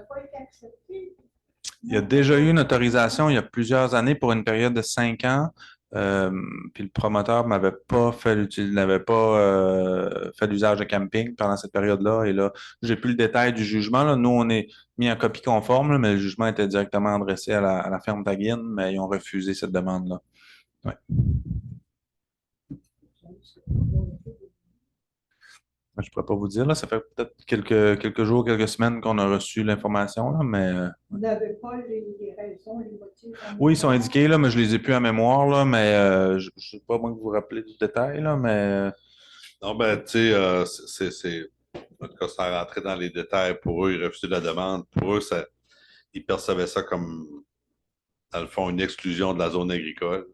pas été accepté? Il y a déjà eu une autorisation il y a plusieurs années pour une période de 5 ans. Puis le promoteur n'avait pas fait l'usage de camping pendant cette période-là. Et là, j'ai plus le détail du jugement. Là. Nous, on est mis en copie conforme, là, mais le jugement était directement adressé à la ferme Taguine, mais ils ont refusé cette demande-là. Ouais. Je ne pourrais pas vous dire. Là, ça fait peut-être quelques jours, quelques semaines qu'on a reçu l'information, là, mais. Vous n'avez pas les raisons, les motifs? Oui, ils sont indiqués, là, mais je ne les ai plus à mémoire, là, mais je ne sais pas moi que vous vous rappelez du détail, là, mais. Non, ben, tu sais, en tout cas, sans rentrer dans les détails, pour eux, ils refusaient la demande. Pour eux, ils percevaient ça comme, dans le fond, une exclusion de la zone agricole.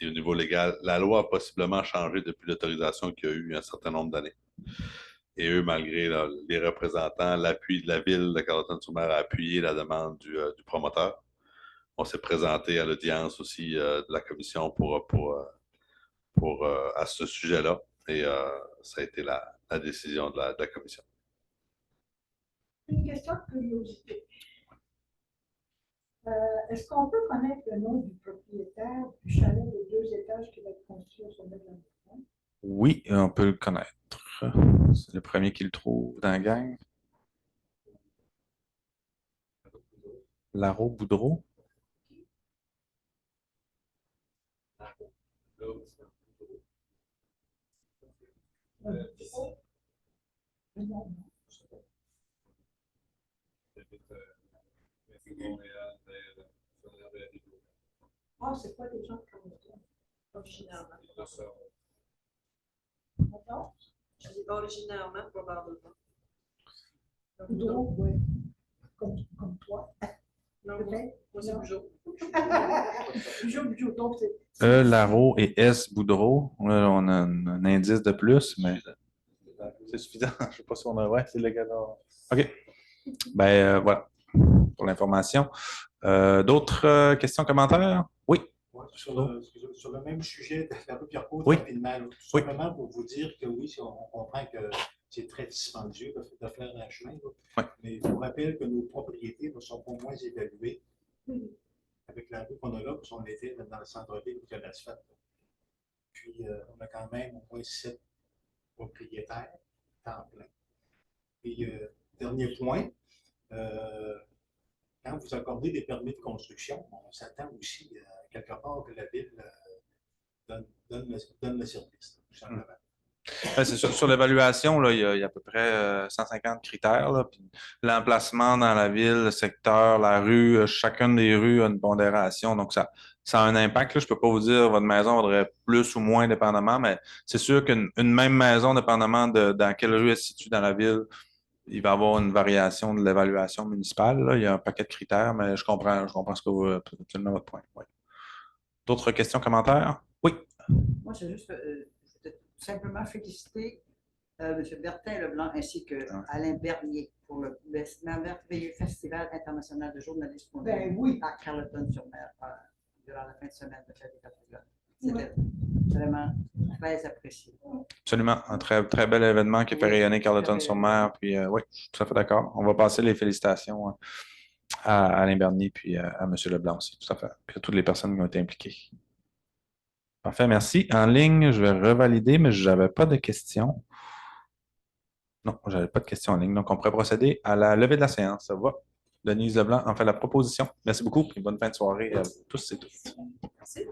Et au niveau légal, la loi a possiblement changé depuis l'autorisation qu'il y a eu un certain nombre d'années. Et eux, malgré là, les représentants, l'appui de la ville de Carleton-sur-Mer a appuyé la demande du promoteur. On s'est présenté à l'audience aussi de la commission à ce sujet-là. Et ça a été la décision de la commission. Une question de curiosité. Est-ce qu'on peut connaître le nom du propriétaire du chalet de 2 étages qui va être construit au sommet de la montagne? Oui, on peut le connaître. C'est le premier qui le trouve dans la gang. Laro Boudreau. Ah, c'est pas des gens qui ont originairement. Je dis originairement, probablement. Boudreau, oui. Comme toi. Non, moi, c'est Bugeaud. Bugeaud, donc c'est. Laro et S. Boudreau. Là, on a un indice de plus, mais c'est suffisant. Je ne sais pas si on a. Ouais, c'est légal. OK. Ben, voilà. Pour l'information. D'autres questions, commentaires? Oui. Ouais, sur le même sujet de la rue Pierre-Côte, Oui. rapidement, tout Oui. simplement pour vous dire que oui, on comprend que c'est très dispendieux de faire un chemin, là. Oui. Mais je vous rappelle que nos propriétés ne sont pas moins évaluées avec la rue qu'on a là, parce qu'on était dans le centre-ville où il y a l'asphalte. Puis, on a quand même au moins 7 propriétaires, temps plein. Et dernier point, quand vous accordez des permis de construction, on s'attend aussi quelque part que la ville donne le service, tout simplement. C'est sur l'évaluation, là, il y a à peu près 150 critères. Là, puis l'emplacement dans la ville, le secteur, la rue, chacune des rues a une pondération. Donc, ça a un impact. Là. Je ne peux pas vous dire votre maison vaudrait plus ou moins dépendamment, mais c'est sûr qu'une même maison, dépendamment de dans quelle rue elle se situe dans la ville, il va y avoir une variation de l'évaluation municipale. Là. Il y a un paquet de critères, mais je comprends ce que vous absolument votre point. Oui. D'autres questions, commentaires? Oui. Moi, c'est juste simplement féliciter M. Bertin-Leblanc ainsi que Alain Bernier pour le merveilleux Festival international de journalisme à Carleton-sur-Mer durant la fin de semaine de fête des Catholiques. C'était vraiment très apprécié. Absolument. Un très, très bel événement qui a fait rayonner Carleton-sur-Mer. Puis, oui, je suis tout à fait d'accord. On va passer les félicitations à Alain Bernier puis à M. Leblanc aussi, tout à fait. Puis à toutes les personnes qui ont été impliquées. Parfait, merci. En ligne, je vais revalider, mais je n'avais pas de questions. Non, je n'avais pas de questions en ligne. Donc, on pourrait procéder à la levée de la séance. Ça va? Denise Leblanc en fait la proposition. Merci beaucoup et bonne fin de soirée à tous et toutes. Merci.